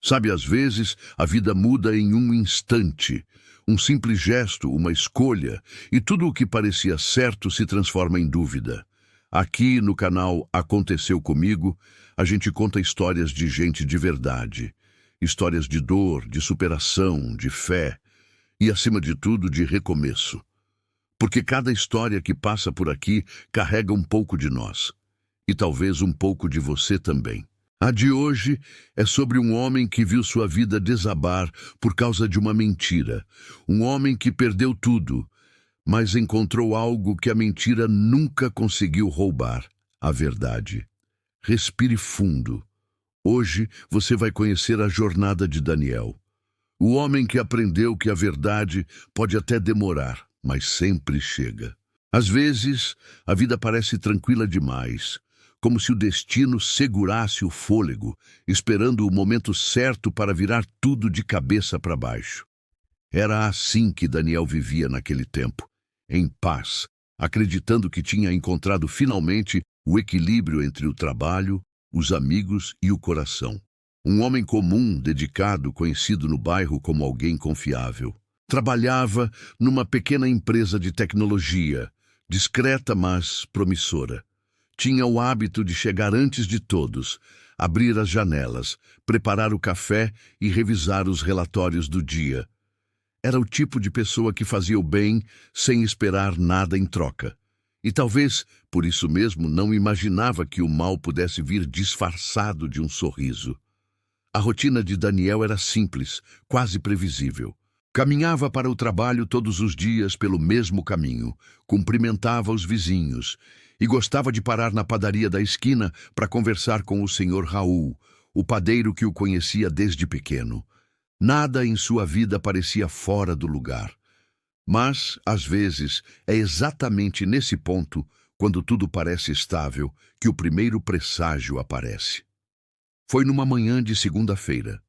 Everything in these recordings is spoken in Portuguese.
Sabe, às vezes, a vida muda em um instante. Um simples gesto, uma escolha, e tudo o que parecia certo se transforma em dúvida. Aqui no canal Aconteceu Comigo, a gente conta histórias de gente de verdade. Histórias de dor, de superação, de fé e, acima de tudo, de recomeço. Porque cada história que passa por aqui carrega um pouco de nós. E talvez um pouco de você também. A de hoje é sobre um homem que viu sua vida desabar por causa de uma mentira. Um homem que perdeu tudo, mas encontrou algo que a mentira nunca conseguiu roubar: a verdade. Respire fundo. Hoje você vai conhecer a jornada de Daniel. O homem que aprendeu que a verdade pode até demorar, mas sempre chega. Às vezes, a vida parece tranquila demais, como se o destino segurasse o fôlego, esperando o momento certo para virar tudo de cabeça para baixo. Era assim que Daniel vivia naquele tempo, em paz, acreditando que tinha encontrado finalmente o equilíbrio entre o trabalho, os amigos e o coração. Um homem comum, dedicado, conhecido no bairro como alguém confiável. Trabalhava numa pequena empresa de tecnologia, discreta mas promissora. Tinha o hábito de chegar antes de todos, abrir as janelas, preparar o café e revisar os relatórios do dia. Era o tipo de pessoa que fazia o bem sem esperar nada em troca. E talvez, por isso mesmo, não imaginava que o mal pudesse vir disfarçado de um sorriso. A rotina de Daniel era simples, quase previsível. Caminhava para o trabalho todos os dias pelo mesmo caminho, cumprimentava os vizinhos e gostava de parar na padaria da esquina para conversar com o senhor Raul, o padeiro que o conhecia desde pequeno. Nada em sua vida parecia fora do lugar. Mas, às vezes, é exatamente nesse ponto, quando tudo parece estável, que o primeiro presságio aparece. Foi numa manhã de segunda-feira.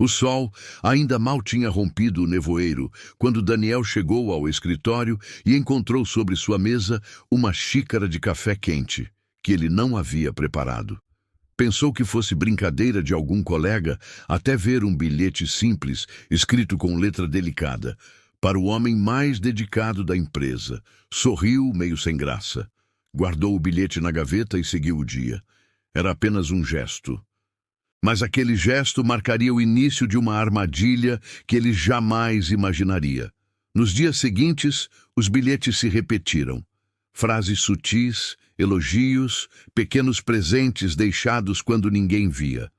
O sol ainda mal tinha rompido o nevoeiro quando Daniel chegou ao escritório e encontrou sobre sua mesa uma xícara de café quente, que ele não havia preparado. Pensou que fosse brincadeira de algum colega até ver um bilhete simples, escrito com letra delicada, para o homem mais dedicado da empresa. Sorriu, meio sem graça. Guardou o bilhete na gaveta e seguiu o dia. Era apenas um gesto. Mas aquele gesto marcaria o início de uma armadilha que ele jamais imaginaria. Nos dias seguintes, os bilhetes se repetiram. Frases sutis, elogios, pequenos presentes deixados quando ninguém via.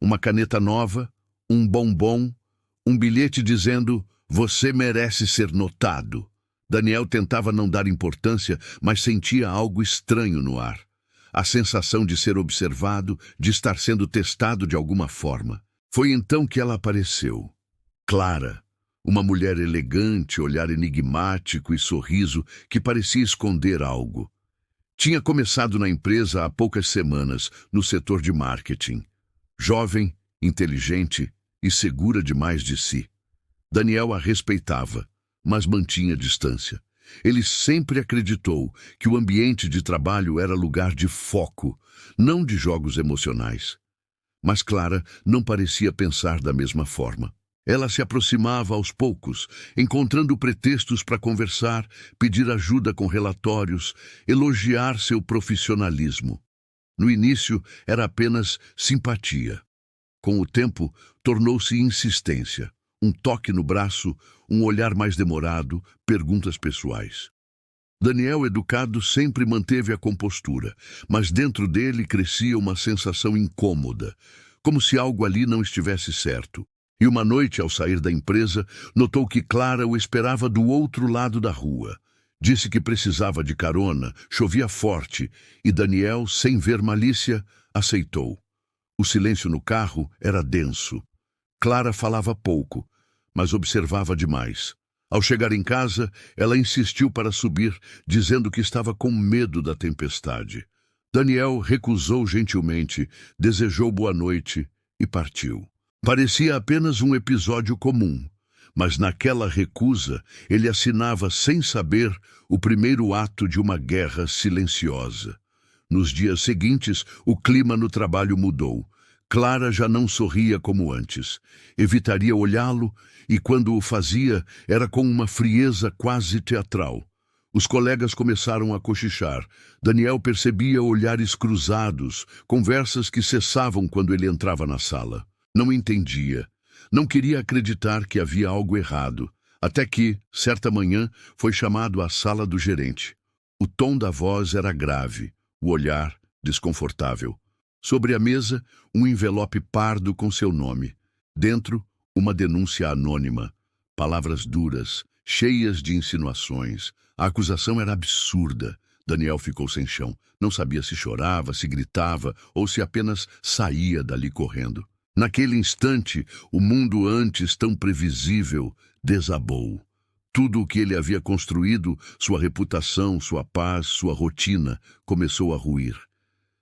Uma caneta nova, um bombom, um bilhete dizendo: "Você merece ser notado." Daniel tentava não dar importância, mas sentia algo estranho no ar. A sensação de ser observado, de estar sendo testado de alguma forma. Foi então que ela apareceu. Clara, uma mulher elegante, olhar enigmático e sorriso que parecia esconder algo. Tinha começado na empresa há poucas semanas, no setor de marketing. Jovem, inteligente e segura demais de si. Daniel a respeitava, mas mantinha distância. Ele sempre acreditou que o ambiente de trabalho era lugar de foco, não de jogos emocionais. Mas Clara não parecia pensar da mesma forma. Ela se aproximava aos poucos, encontrando pretextos para conversar, pedir ajuda com relatórios, elogiar seu profissionalismo. No início, era apenas simpatia. Com o tempo, tornou-se insistência. Um toque no braço, um olhar mais demorado, perguntas pessoais. Daniel, educado, sempre manteve a compostura, mas dentro dele crescia uma sensação incômoda, como se algo ali não estivesse certo. E uma noite, ao sair da empresa, notou que Clara o esperava do outro lado da rua. Disse que precisava de carona, chovia forte, e Daniel, sem ver malícia, aceitou. O silêncio no carro era denso. Clara falava pouco, mas observava demais. Ao chegar em casa, ela insistiu para subir, dizendo que estava com medo da tempestade. Daniel recusou gentilmente, desejou boa noite e partiu. Parecia apenas um episódio comum, mas naquela recusa ele assinava sem saber o primeiro ato de uma guerra silenciosa. Nos dias seguintes, o clima no trabalho mudou. Clara já não sorria como antes. Evitaria olhá-lo e, quando o fazia, era com uma frieza quase teatral. Os colegas começaram a cochichar. Daniel percebia olhares cruzados, conversas que cessavam quando ele entrava na sala. Não entendia. Não queria acreditar que havia algo errado. Até que, certa manhã, foi chamado à sala do gerente. O tom da voz era grave, o olhar desconfortável. Sobre a mesa, um envelope pardo com seu nome. Dentro, uma denúncia anônima. Palavras duras, cheias de insinuações. A acusação era absurda. Daniel ficou sem chão. Não sabia se chorava, se gritava ou se apenas saía dali correndo. Naquele instante, o mundo antes tão previsível desabou. Tudo o que ele havia construído, sua reputação, sua paz, sua rotina, começou a ruir.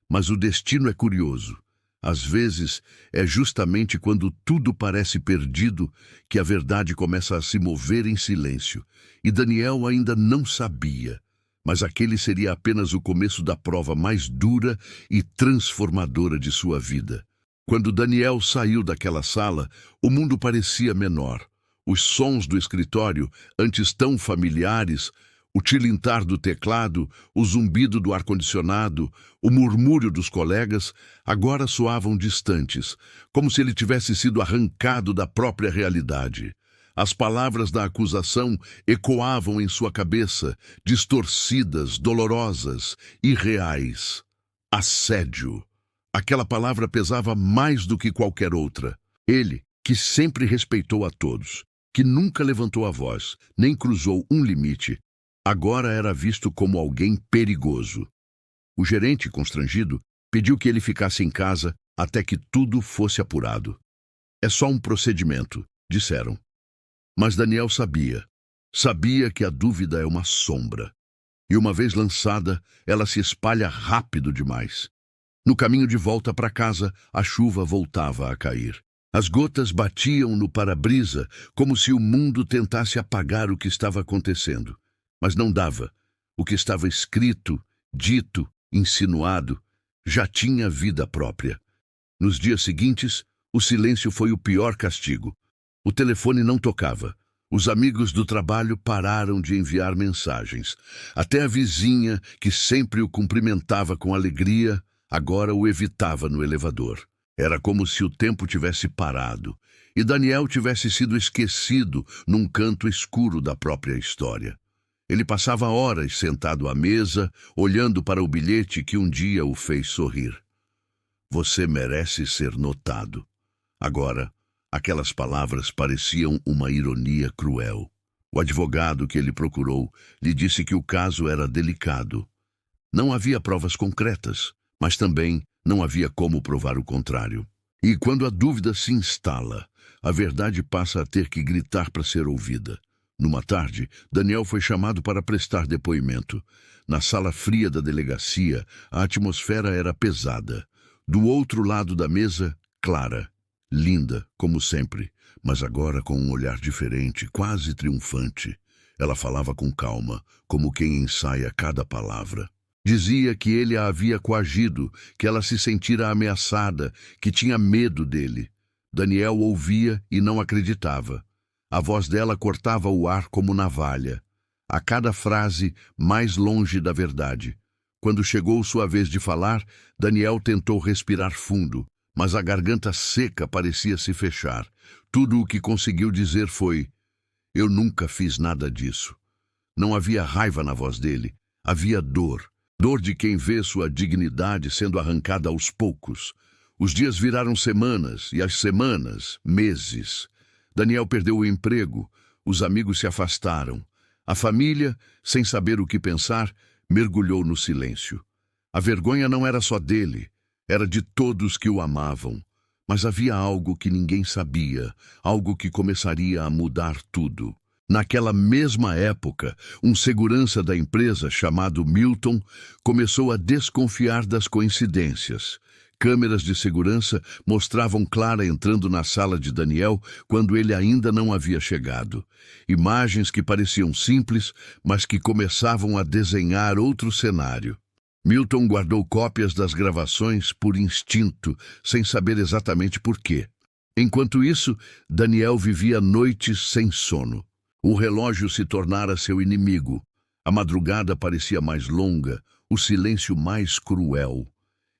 Mas o destino é curioso. Às vezes, é justamente quando tudo parece perdido que a verdade começa a se mover em silêncio. E Daniel ainda não sabia. Mas aquele seria apenas o começo da prova mais dura e transformadora de sua vida. Quando Daniel saiu daquela sala, o mundo parecia menor. Os sons do escritório, antes tão familiares, o tilintar do teclado, o zumbido do ar-condicionado, o murmúrio dos colegas, agora soavam distantes, como se ele tivesse sido arrancado da própria realidade. As palavras da acusação ecoavam em sua cabeça, distorcidas, dolorosas, irreais. Assédio. Aquela palavra pesava mais do que qualquer outra. Ele, que sempre respeitou a todos, que nunca levantou a voz, nem cruzou um limite, agora era visto como alguém perigoso. O gerente, constrangido, pediu que ele ficasse em casa até que tudo fosse apurado. É só um procedimento, disseram. Mas Daniel sabia que a dúvida é uma sombra. E uma vez lançada, ela se espalha rápido demais. No caminho de volta para casa, a chuva voltava a cair. As gotas batiam no para-brisa como se o mundo tentasse apagar o que estava acontecendo. Mas não dava. O que estava escrito, dito, insinuado, já tinha vida própria. Nos dias seguintes, o silêncio foi o pior castigo. O telefone não tocava. Os amigos do trabalho pararam de enviar mensagens. Até a vizinha, que sempre o cumprimentava com alegria, agora o evitava no elevador. Era como se o tempo tivesse parado e Daniel tivesse sido esquecido num canto escuro da própria história. Ele passava horas sentado à mesa, olhando para o bilhete que um dia o fez sorrir. Você merece ser notado. Agora, aquelas palavras pareciam uma ironia cruel. O advogado que ele procurou lhe disse que o caso era delicado. Não havia provas concretas, mas também não havia como provar o contrário. E quando a dúvida se instala, a verdade passa a ter que gritar para ser ouvida. Numa tarde, Daniel foi chamado para prestar depoimento. Na sala fria da delegacia, a atmosfera era pesada. Do outro lado da mesa, Clara, linda, como sempre, mas agora com um olhar diferente, quase triunfante. Ela falava com calma, como quem ensaia cada palavra. Dizia que ele a havia coagido, que ela se sentira ameaçada, que tinha medo dele. Daniel ouvia e não acreditava. A voz dela cortava o ar como navalha. A cada frase, mais longe da verdade. Quando chegou sua vez de falar, Daniel tentou respirar fundo, mas a garganta seca parecia se fechar. Tudo o que conseguiu dizer foi: eu nunca fiz nada disso. Não havia raiva na voz dele. Havia dor. Dor de quem vê sua dignidade sendo arrancada aos poucos. Os dias viraram semanas, e as semanas, meses. Daniel perdeu o emprego, os amigos se afastaram. A família, sem saber o que pensar, mergulhou no silêncio. A vergonha não era só dele, era de todos que o amavam. Mas havia algo que ninguém sabia, algo que começaria a mudar tudo. Naquela mesma época, um segurança da empresa chamado Milton começou a desconfiar das coincidências. Câmeras de segurança mostravam Clara entrando na sala de Daniel quando ele ainda não havia chegado. Imagens que pareciam simples, mas que começavam a desenhar outro cenário. Milton guardou cópias das gravações por instinto, sem saber exatamente por quê. Enquanto isso, Daniel vivia noites sem sono. O relógio se tornara seu inimigo. A madrugada parecia mais longa, o silêncio mais cruel.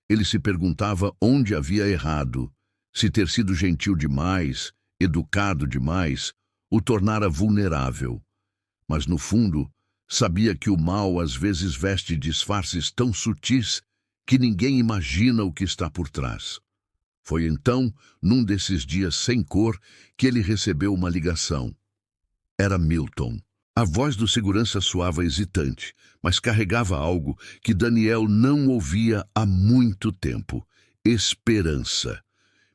Ele se perguntava onde havia errado, se ter sido gentil demais, educado demais, o tornara vulnerável. Mas, no fundo, sabia que o mal às vezes veste disfarces tão sutis que ninguém imagina o que está por trás. Foi então, num desses dias sem cor, que ele recebeu uma ligação. Era Milton. A voz do segurança soava hesitante, mas carregava algo que Daniel não ouvia há muito tempo: esperança.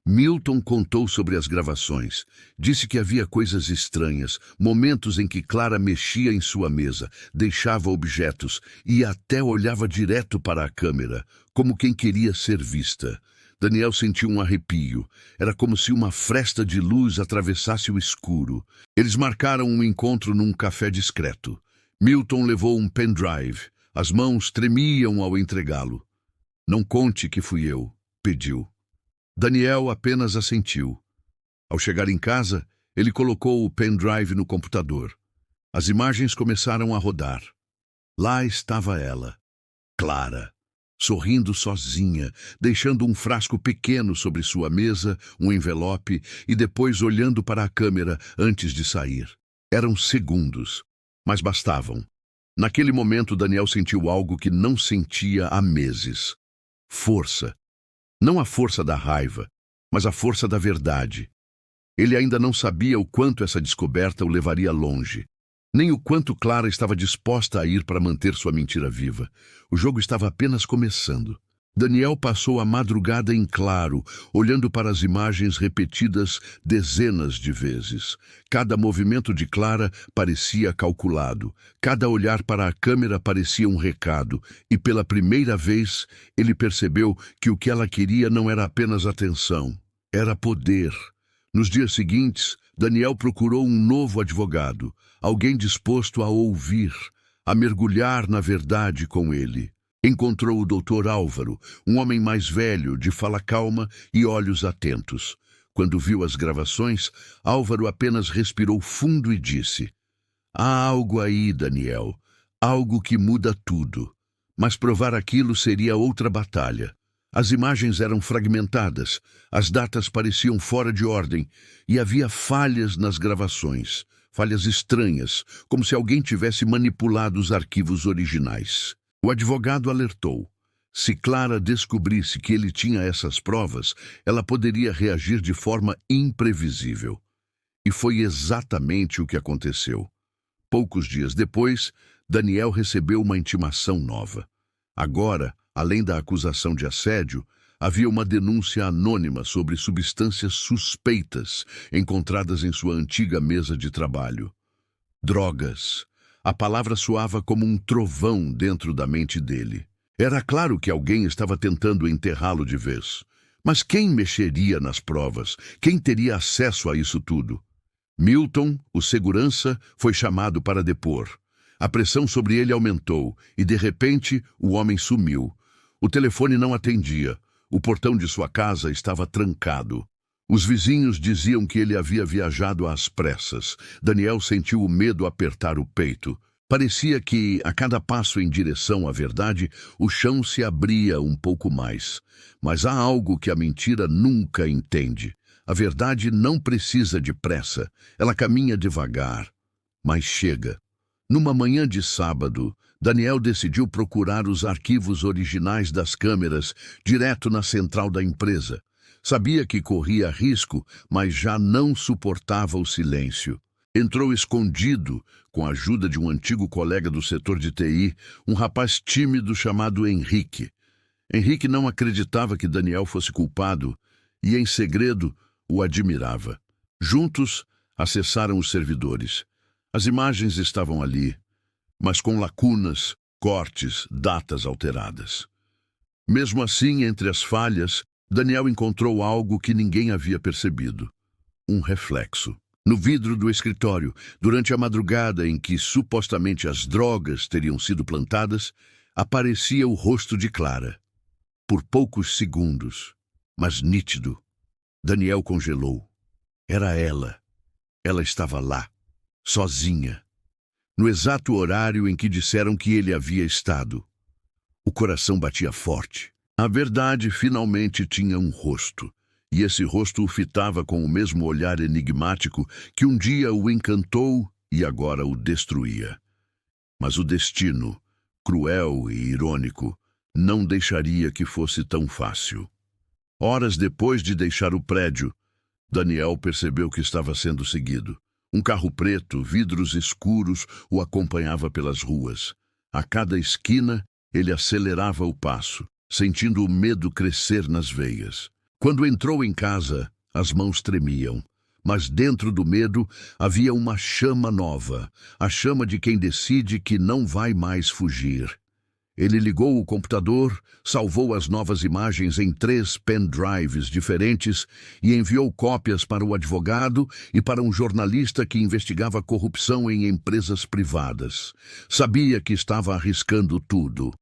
Milton contou sobre as gravações. Disse que havia coisas estranhas, momentos em que Clara mexia em sua mesa, deixava objetos e até olhava direto para a câmera, como quem queria ser vista. Daniel sentiu um arrepio. Era como se uma fresta de luz atravessasse o escuro. Eles marcaram um encontro num café discreto. Milton levou um pendrive. As mãos tremiam ao entregá-lo. "Não conte que fui eu", pediu. Daniel apenas assentiu. Ao chegar em casa, ele colocou o pendrive no computador. As imagens começaram a rodar. Lá estava ela, Clara, sorrindo sozinha, deixando um frasco pequeno sobre sua mesa, um envelope, e depois olhando para a câmera antes de sair. Eram segundos, mas bastavam. Naquele momento, Daniel sentiu algo que não sentia há meses: força. Não a força da raiva, mas a força da verdade. Ele ainda não sabia o quanto essa descoberta o levaria longe, nem o quanto Clara estava disposta a ir para manter sua mentira viva. O jogo estava apenas começando. Daniel passou a madrugada em claro, olhando para as imagens repetidas dezenas de vezes. Cada movimento de Clara parecia calculado. Cada olhar para a câmera parecia um recado. E pela primeira vez, ele percebeu que o que ela queria não era apenas atenção, era poder. Nos dias seguintes, Daniel procurou um novo advogado, alguém disposto a ouvir, a mergulhar na verdade com ele. Encontrou o Dr. Álvaro, um homem mais velho, de fala calma e olhos atentos. Quando viu as gravações, Álvaro apenas respirou fundo e disse: "Há algo aí, Daniel, algo que muda tudo. Mas provar aquilo seria outra batalha." As imagens eram fragmentadas, as datas pareciam fora de ordem e havia falhas nas gravações, falhas estranhas, como se alguém tivesse manipulado os arquivos originais. O advogado alertou: se Clara descobrisse que ele tinha essas provas, ela poderia reagir de forma imprevisível. E foi exatamente o que aconteceu. Poucos dias depois, Daniel recebeu uma intimação nova. Agora, além da acusação de assédio, havia uma denúncia anônima sobre substâncias suspeitas encontradas em sua antiga mesa de trabalho. Drogas. A palavra soava como um trovão dentro da mente dele. Era claro que alguém estava tentando enterrá-lo de vez. Mas quem mexeria nas provas? Quem teria acesso a isso tudo? Milton, o segurança, foi chamado para depor. A pressão sobre ele aumentou e, de repente, o homem sumiu. O telefone não atendia. O portão de sua casa estava trancado. Os vizinhos diziam que ele havia viajado às pressas. Daniel sentiu o medo apertar o peito. Parecia que, a cada passo em direção à verdade, o chão se abria um pouco mais. Mas há algo que a mentira nunca entende. A verdade não precisa de pressa. Ela caminha devagar, mas chega. Numa manhã de sábado, Daniel decidiu procurar os arquivos originais das câmeras direto na central da empresa. Sabia que corria risco, mas já não suportava o silêncio. Entrou escondido, com a ajuda de um antigo colega do setor de TI, um rapaz tímido chamado Henrique. Henrique não acreditava que Daniel fosse culpado e, em segredo, o admirava. Juntos, acessaram os servidores. As imagens estavam ali, mas com lacunas, cortes, datas alteradas. Mesmo assim, entre as falhas, Daniel encontrou algo que ninguém havia percebido: um reflexo. No vidro do escritório, durante a madrugada em que supostamente as drogas teriam sido plantadas, aparecia o rosto de Clara. Por poucos segundos, mas nítido, Daniel congelou. Era ela. Ela estava lá, sozinha, no exato horário em que disseram que ele havia estado. O coração batia forte. A verdade finalmente tinha um rosto, e esse rosto o fitava com o mesmo olhar enigmático que um dia o encantou e agora o destruía. Mas o destino, cruel e irônico, não deixaria que fosse tão fácil. Horas depois de deixar o prédio, Daniel percebeu que estava sendo seguido. Um carro preto, vidros escuros, o acompanhava pelas ruas. A cada esquina, ele acelerava o passo, sentindo o medo crescer nas veias. Quando entrou em casa, as mãos tremiam. Mas dentro do medo havia uma chama nova, a chama de quem decide que não vai mais fugir. Ele ligou o computador, salvou as novas imagens em 3 pendrives diferentes e enviou cópias para o advogado e para um jornalista que investigava corrupção em empresas privadas. Sabia que estava arriscando tudo.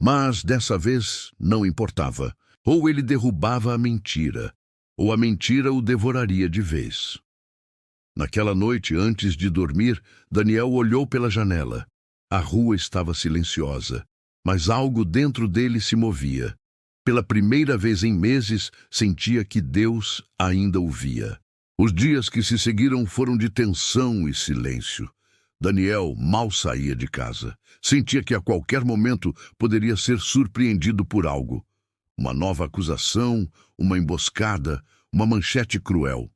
Mas, dessa vez, não importava. Ou ele derrubava a mentira, ou a mentira o devoraria de vez. Naquela noite, antes de dormir, Daniel olhou pela janela. A rua estava silenciosa, mas algo dentro dele se movia. Pela primeira vez em meses, sentia que Deus ainda o via. Os dias que se seguiram foram de tensão e silêncio. Daniel mal saía de casa. Sentia que a qualquer momento poderia ser surpreendido por algo. Uma nova acusação, uma emboscada, uma manchete cruel.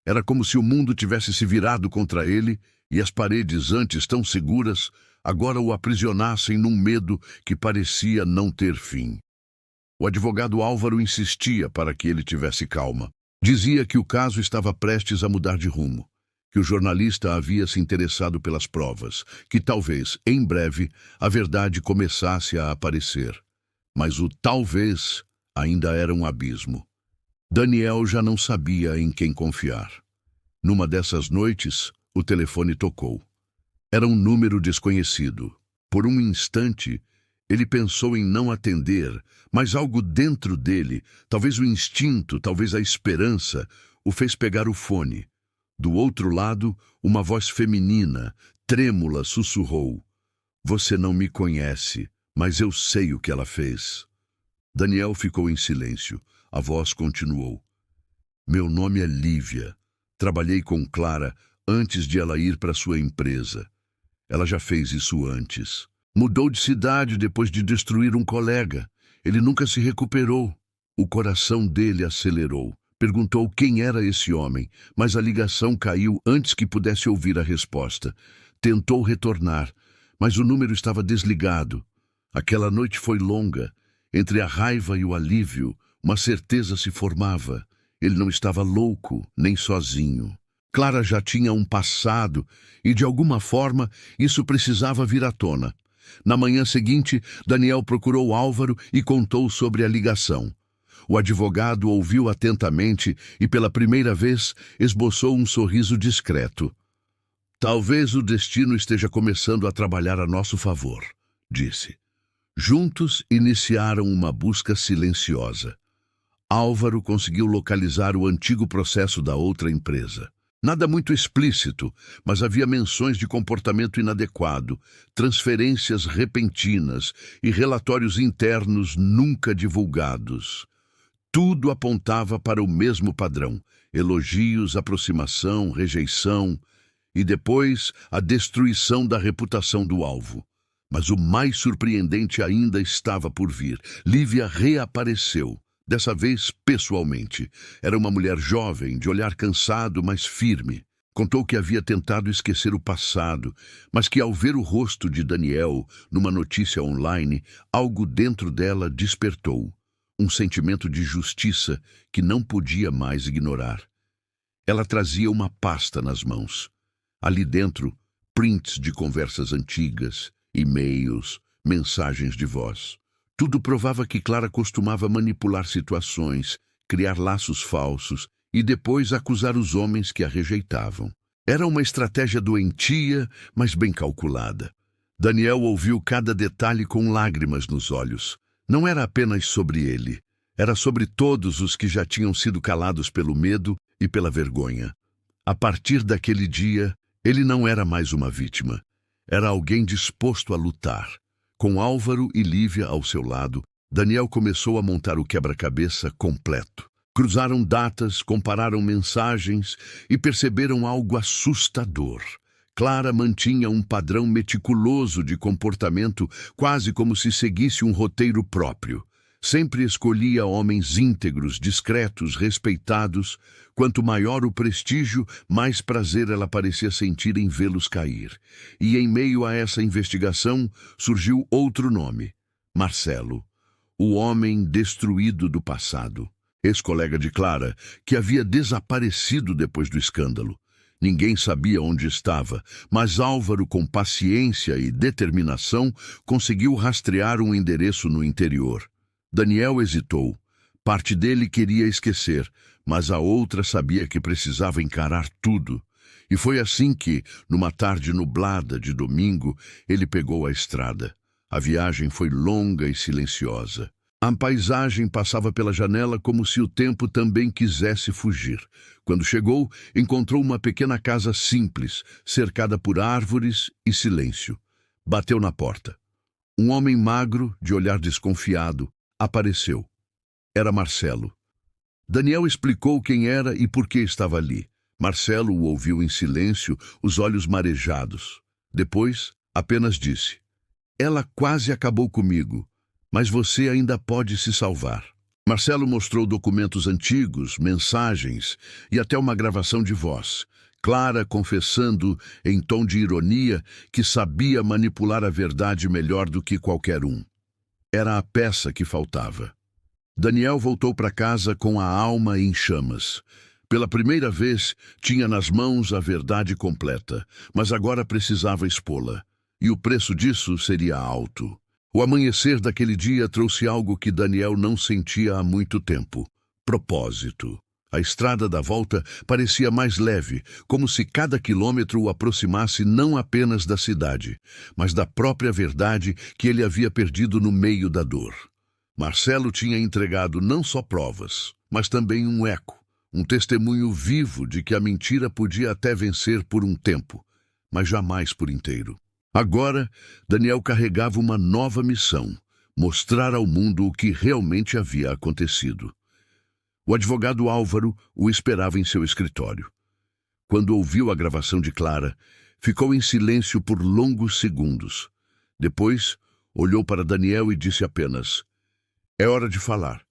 Era como se o mundo tivesse se virado contra ele e as paredes, antes tão seguras, agora o aprisionassem num medo que parecia não ter fim. O advogado Álvaro insistia para que ele tivesse calma. Dizia que o caso estava prestes a mudar de rumo, que o jornalista havia se interessado pelas provas, que talvez, em breve, a verdade começasse a aparecer. Mas o talvez ainda era um abismo. Daniel já não sabia em quem confiar. Numa dessas noites, o telefone tocou. Era um número desconhecido. Por um instante, ele pensou em não atender, mas algo dentro dele, talvez o instinto, talvez a esperança, o fez pegar o fone. Do outro lado, uma voz feminina, trêmula, sussurrou: "Você não me conhece, mas eu sei o que ela fez." Daniel ficou em silêncio. A voz continuou: "Meu nome é Lívia. Trabalhei com Clara antes de ela ir para sua empresa. Ela já fez isso antes. Mudou de cidade depois de destruir um colega. Ele nunca se recuperou." O coração dele acelerou. Perguntou quem era esse homem, mas a ligação caiu antes que pudesse ouvir a resposta. Tentou retornar, mas o número estava desligado. Aquela noite foi longa. Entre a raiva e o alívio, uma certeza se formava. Ele não estava louco, nem sozinho. Clara já tinha um passado e, de alguma forma, isso precisava vir à tona. Na manhã seguinte, Daniel procurou Álvaro e contou sobre a ligação. O advogado ouviu atentamente e, pela primeira vez, esboçou um sorriso discreto. "Talvez o destino esteja começando a trabalhar a nosso favor", disse. Juntos iniciaram uma busca silenciosa. Álvaro conseguiu localizar o antigo processo da outra empresa. Nada muito explícito, mas havia menções de comportamento inadequado, transferências repentinas e relatórios internos nunca divulgados. Tudo apontava para o mesmo padrão: elogios, aproximação, rejeição e depois a destruição da reputação do alvo. Mas o mais surpreendente ainda estava por vir. Lívia reapareceu, dessa vez pessoalmente. Era uma mulher jovem, de olhar cansado, mas firme. Contou que havia tentado esquecer o passado, mas que ao ver o rosto de Daniel numa notícia online, algo dentro dela despertou. Um sentimento de justiça que não podia mais ignorar. Ela trazia uma pasta nas mãos. Ali dentro, prints de conversas antigas, e-mails, mensagens de voz. Tudo provava que Clara costumava manipular situações, criar laços falsos e depois acusar os homens que a rejeitavam. Era uma estratégia doentia, mas bem calculada. Daniel ouviu cada detalhe com lágrimas nos olhos. Não era apenas sobre ele. Era sobre todos os que já tinham sido calados pelo medo e pela vergonha. A partir daquele dia, ele não era mais uma vítima. Era alguém disposto a lutar. Com Álvaro e Lívia ao seu lado, Daniel começou a montar o quebra-cabeça completo. Cruzaram datas, compararam mensagens e perceberam algo assustador. Clara mantinha um padrão meticuloso de comportamento, quase como se seguisse um roteiro próprio. Sempre escolhia homens íntegros, discretos, respeitados. Quanto maior o prestígio, mais prazer ela parecia sentir em vê-los cair. E em meio a essa investigação, surgiu outro nome: Marcelo, o homem destruído do passado. Ex-colega de Clara, que havia desaparecido depois do escândalo. Ninguém sabia onde estava, mas Álvaro, com paciência e determinação, conseguiu rastrear um endereço no interior. Daniel hesitou. Parte dele queria esquecer, mas a outra sabia que precisava encarar tudo. E foi assim que, numa tarde nublada de domingo, ele pegou a estrada. A viagem foi longa e silenciosa. A paisagem passava pela janela como se o tempo também quisesse fugir. Quando chegou, encontrou uma pequena casa simples, cercada por árvores e silêncio. Bateu na porta. Um homem magro, de olhar desconfiado, apareceu. Era Marcelo. Daniel explicou quem era e por que estava ali. Marcelo o ouviu em silêncio, os olhos marejados. Depois, apenas disse: "Ela quase acabou comigo, mas você ainda pode se salvar." Marcelo mostrou documentos antigos, mensagens e até uma gravação de voz. Clara confessando, em tom de ironia, que sabia manipular a verdade melhor do que qualquer um. Era a peça que faltava. Daniel voltou para casa com a alma em chamas. Pela primeira vez, tinha nas mãos a verdade completa, mas agora precisava expô-la. E o preço disso seria alto. O amanhecer daquele dia trouxe algo que Daniel não sentia há muito tempo: propósito. A estrada da volta parecia mais leve, como se cada quilômetro o aproximasse não apenas da cidade, mas da própria verdade que ele havia perdido no meio da dor. Marcelo tinha entregado não só provas, mas também um eco, um testemunho vivo de que a mentira podia até vencer por um tempo, mas jamais por inteiro. Agora, Daniel carregava uma nova missão: mostrar ao mundo o que realmente havia acontecido. O advogado Álvaro o esperava em seu escritório. Quando ouviu a gravação de Clara, ficou em silêncio por longos segundos. Depois, olhou para Daniel e disse apenas: "É hora de falar,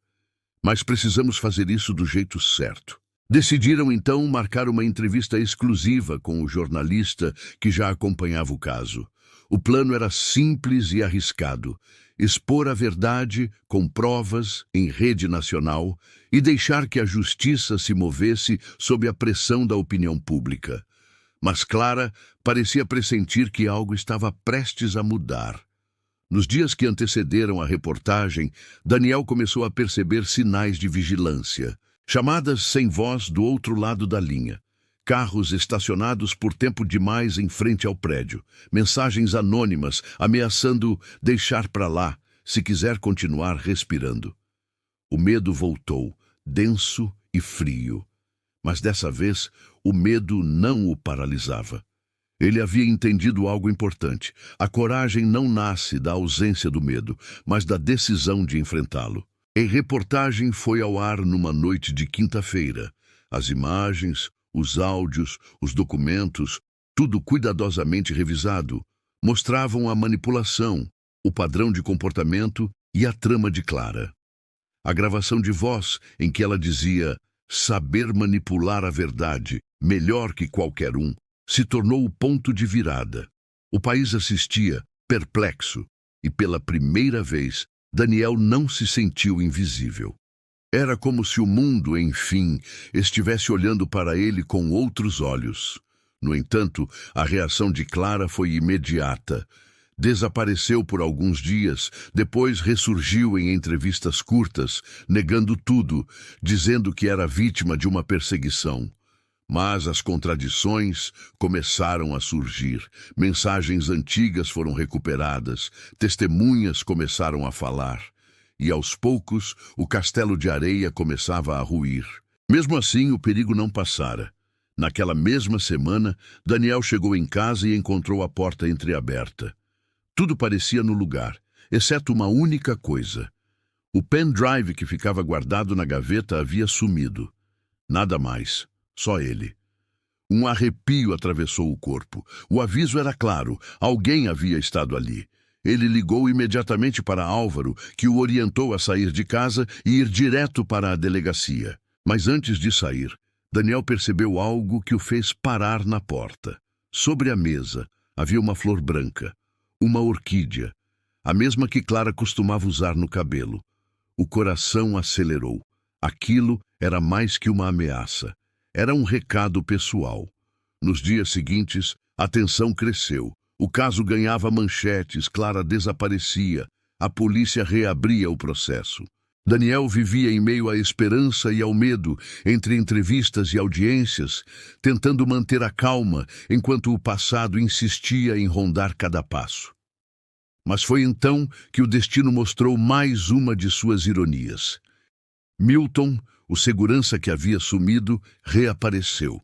mas precisamos fazer isso do jeito certo." Decidiram então marcar uma entrevista exclusiva com o jornalista que já acompanhava o caso. O plano era simples e arriscado: expor a verdade com provas em rede nacional e deixar que a justiça se movesse sob a pressão da opinião pública. Mas Clara parecia pressentir que algo estava prestes a mudar. Nos dias que antecederam a reportagem, Daniel começou a perceber sinais de vigilância. Chamadas sem voz do outro lado da linha. Carros estacionados por tempo demais em frente ao prédio. Mensagens anônimas ameaçando deixar para lá se quiser continuar respirando. O medo voltou, denso e frio. Mas dessa vez, o medo não o paralisava. Ele havia entendido algo importante: a coragem não nasce da ausência do medo, mas da decisão de enfrentá-lo. A reportagem foi ao ar numa noite de quinta-feira. As imagens, os áudios, os documentos, tudo cuidadosamente revisado, mostravam a manipulação, o padrão de comportamento e a trama de Clara. A gravação de voz em que ela dizia saber manipular a verdade melhor que qualquer um se tornou o ponto de virada. O país assistia, perplexo, e pela primeira vez Daniel não se sentiu invisível. Era como se o mundo, enfim, estivesse olhando para ele com outros olhos. No entanto, a reação de Clara foi imediata. Desapareceu por alguns dias, depois ressurgiu em entrevistas curtas, negando tudo, dizendo que era vítima de uma perseguição. Mas as contradições começaram a surgir. Mensagens antigas foram recuperadas, testemunhas começaram a falar. E aos poucos, o castelo de areia começava a ruir. Mesmo assim, o perigo não passara. Naquela mesma semana, Daniel chegou em casa e encontrou a porta entreaberta. Tudo parecia no lugar, exceto uma única coisa. O pendrive que ficava guardado na gaveta havia sumido. Nada mais, só ele. Um arrepio atravessou o corpo. O aviso era claro, alguém havia estado ali. Ele ligou imediatamente para Álvaro, que o orientou a sair de casa e ir direto para a delegacia. Mas antes de sair, Daniel percebeu algo que o fez parar na porta. Sobre a mesa havia uma flor branca, uma orquídea, a mesma que Clara costumava usar no cabelo. O coração acelerou. Aquilo era mais que uma ameaça. Era um recado pessoal. Nos dias seguintes, a tensão cresceu. O caso ganhava manchetes, Clara desaparecia. A polícia reabria o processo. Daniel vivia em meio à esperança e ao medo, entre entrevistas e audiências, tentando manter a calma enquanto o passado insistia em rondar cada passo. Mas foi então que o destino mostrou mais uma de suas ironias. Milton, o segurança que havia sumido, reapareceu.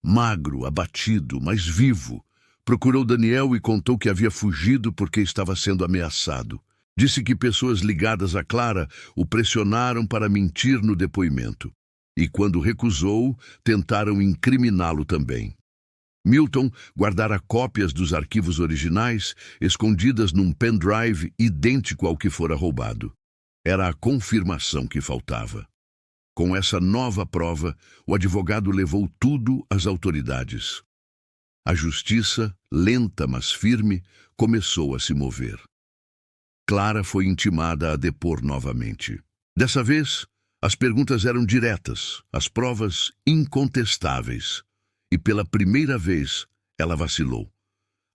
Magro, abatido, mas vivo. Procurou Daniel e contou que havia fugido porque estava sendo ameaçado. Disse que pessoas ligadas a Clara o pressionaram para mentir no depoimento. E quando recusou, tentaram incriminá-lo também. Milton guardara cópias dos arquivos originais, escondidas num pendrive idêntico ao que fora roubado. Era a confirmação que faltava. Com essa nova prova, o advogado levou tudo às autoridades. A justiça, lenta mas firme, começou a se mover. Clara foi intimada a depor novamente. Dessa vez, as perguntas eram diretas, as provas incontestáveis. E pela primeira vez, ela vacilou.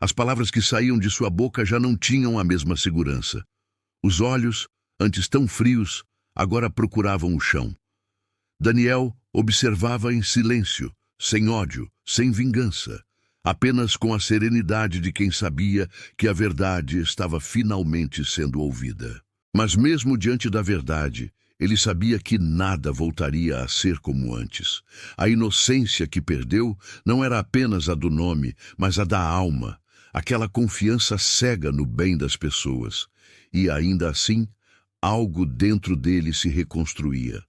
As palavras que saíam de sua boca já não tinham a mesma segurança. Os olhos, antes tão frios, agora procuravam o chão. Daniel observava em silêncio, sem ódio, sem vingança, apenas com a serenidade de quem sabia que a verdade estava finalmente sendo ouvida. Mas mesmo diante da verdade, ele sabia que nada voltaria a ser como antes. A inocência que perdeu não era apenas a do nome, mas a da alma, aquela confiança cega no bem das pessoas. E ainda assim, algo dentro dele se reconstruía.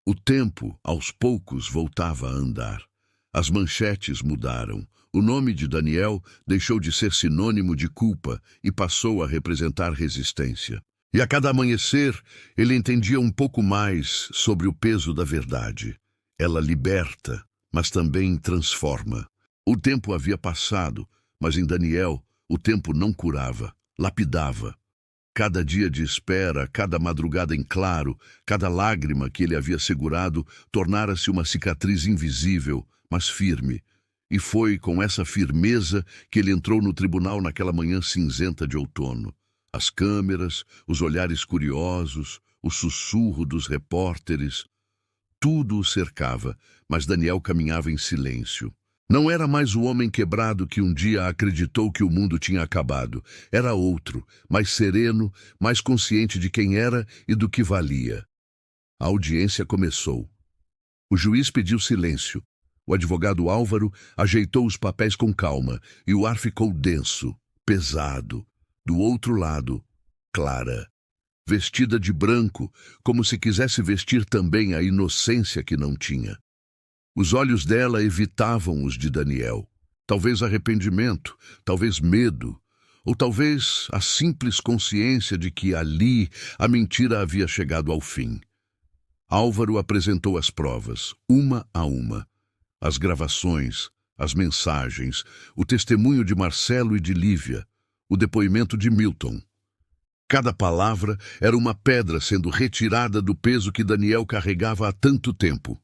O tempo, aos poucos, voltava a andar. As manchetes mudaram. O nome de Daniel deixou de ser sinônimo de culpa e passou a representar resistência. E a cada amanhecer, ele entendia um pouco mais sobre o peso da verdade. Ela liberta, mas também transforma. O tempo havia passado, mas em Daniel, o tempo não curava, lapidava. Cada dia de espera, cada madrugada em claro, cada lágrima que ele havia segurado, tornara-se uma cicatriz invisível, mas firme. E foi com essa firmeza que ele entrou no tribunal naquela manhã cinzenta de outono. As câmeras, os olhares curiosos, o sussurro dos repórteres, tudo o cercava, mas Daniel caminhava em silêncio. Não era mais o homem quebrado que um dia acreditou que o mundo tinha acabado. Era outro, mais sereno, mais consciente de quem era e do que valia. A audiência começou. O juiz pediu silêncio. O advogado Álvaro ajeitou os papéis com calma e o ar ficou denso, pesado. Do outro lado, Clara, vestida de branco, como se quisesse vestir também a inocência que não tinha. Os olhos dela evitavam os de Daniel. Talvez arrependimento, talvez medo, ou talvez a simples consciência de que ali a mentira havia chegado ao fim. Álvaro apresentou as provas, uma a uma. As gravações, as mensagens, o testemunho de Marcelo e de Lívia, o depoimento de Milton. Cada palavra era uma pedra sendo retirada do peso que Daniel carregava há tanto tempo.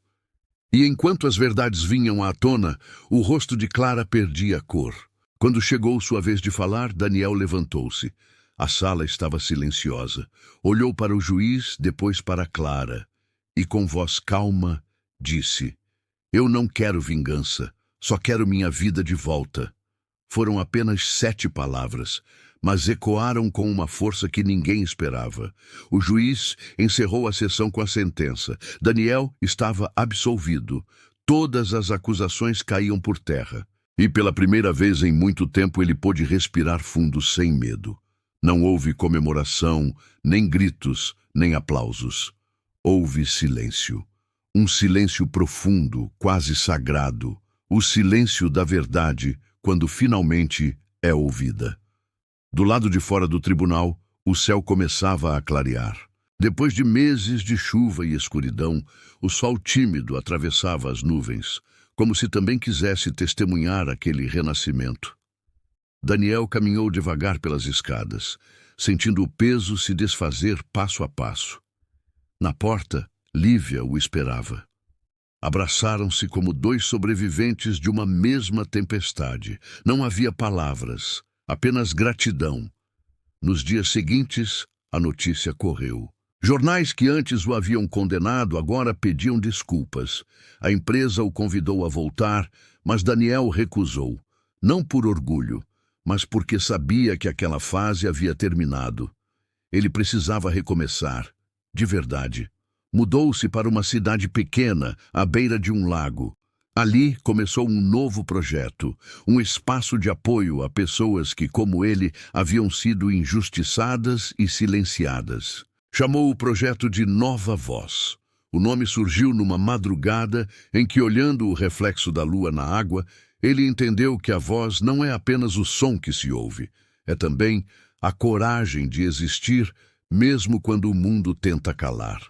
E enquanto as verdades vinham à tona, o rosto de Clara perdia a cor. Quando chegou sua vez de falar, Daniel levantou-se. A sala estava silenciosa. Olhou para o juiz, depois para Clara, e com voz calma disse: Eu não quero vingança, só quero minha vida de volta. Foram apenas 7 palavras, mas ecoaram com uma força que ninguém esperava. O juiz encerrou a sessão com a sentença. Daniel estava absolvido. Todas as acusações caíam por terra. E pela primeira vez em muito tempo ele pôde respirar fundo sem medo. Não houve comemoração, nem gritos, nem aplausos. Houve silêncio. Um silêncio profundo, quase sagrado. O silêncio da verdade, quando finalmente é ouvida. Do lado de fora do tribunal, o céu começava a clarear. Depois de meses de chuva e escuridão, o sol tímido atravessava as nuvens, como se também quisesse testemunhar aquele renascimento. Daniel caminhou devagar pelas escadas, sentindo o peso se desfazer passo a passo. Na porta, Lívia o esperava. Abraçaram-se como 2 sobreviventes de uma mesma tempestade. Não havia palavras, apenas gratidão. Nos dias seguintes, a notícia correu. Jornais que antes o haviam condenado agora pediam desculpas. A empresa o convidou a voltar, mas Daniel recusou. Não por orgulho, mas porque sabia que aquela fase havia terminado. Ele precisava recomeçar, de verdade. Mudou-se para uma cidade pequena, à beira de um lago. Ali começou um novo projeto, um espaço de apoio a pessoas que, como ele, haviam sido injustiçadas e silenciadas. Chamou o projeto de Nova Voz. O nome surgiu numa madrugada em que, olhando o reflexo da lua na água, ele entendeu que a voz não é apenas o som que se ouve, é também a coragem de existir, mesmo quando o mundo tenta calar.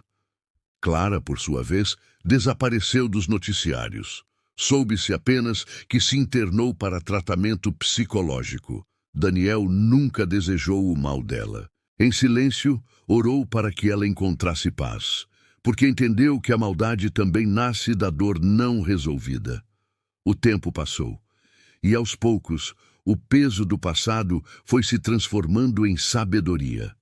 Clara, por sua vez, desapareceu dos noticiários. Soube-se apenas que se internou para tratamento psicológico. Daniel nunca desejou o mal dela. Em silêncio, orou para que ela encontrasse paz, porque entendeu que a maldade também nasce da dor não resolvida. O tempo passou, e aos poucos, o peso do passado foi se transformando em sabedoria.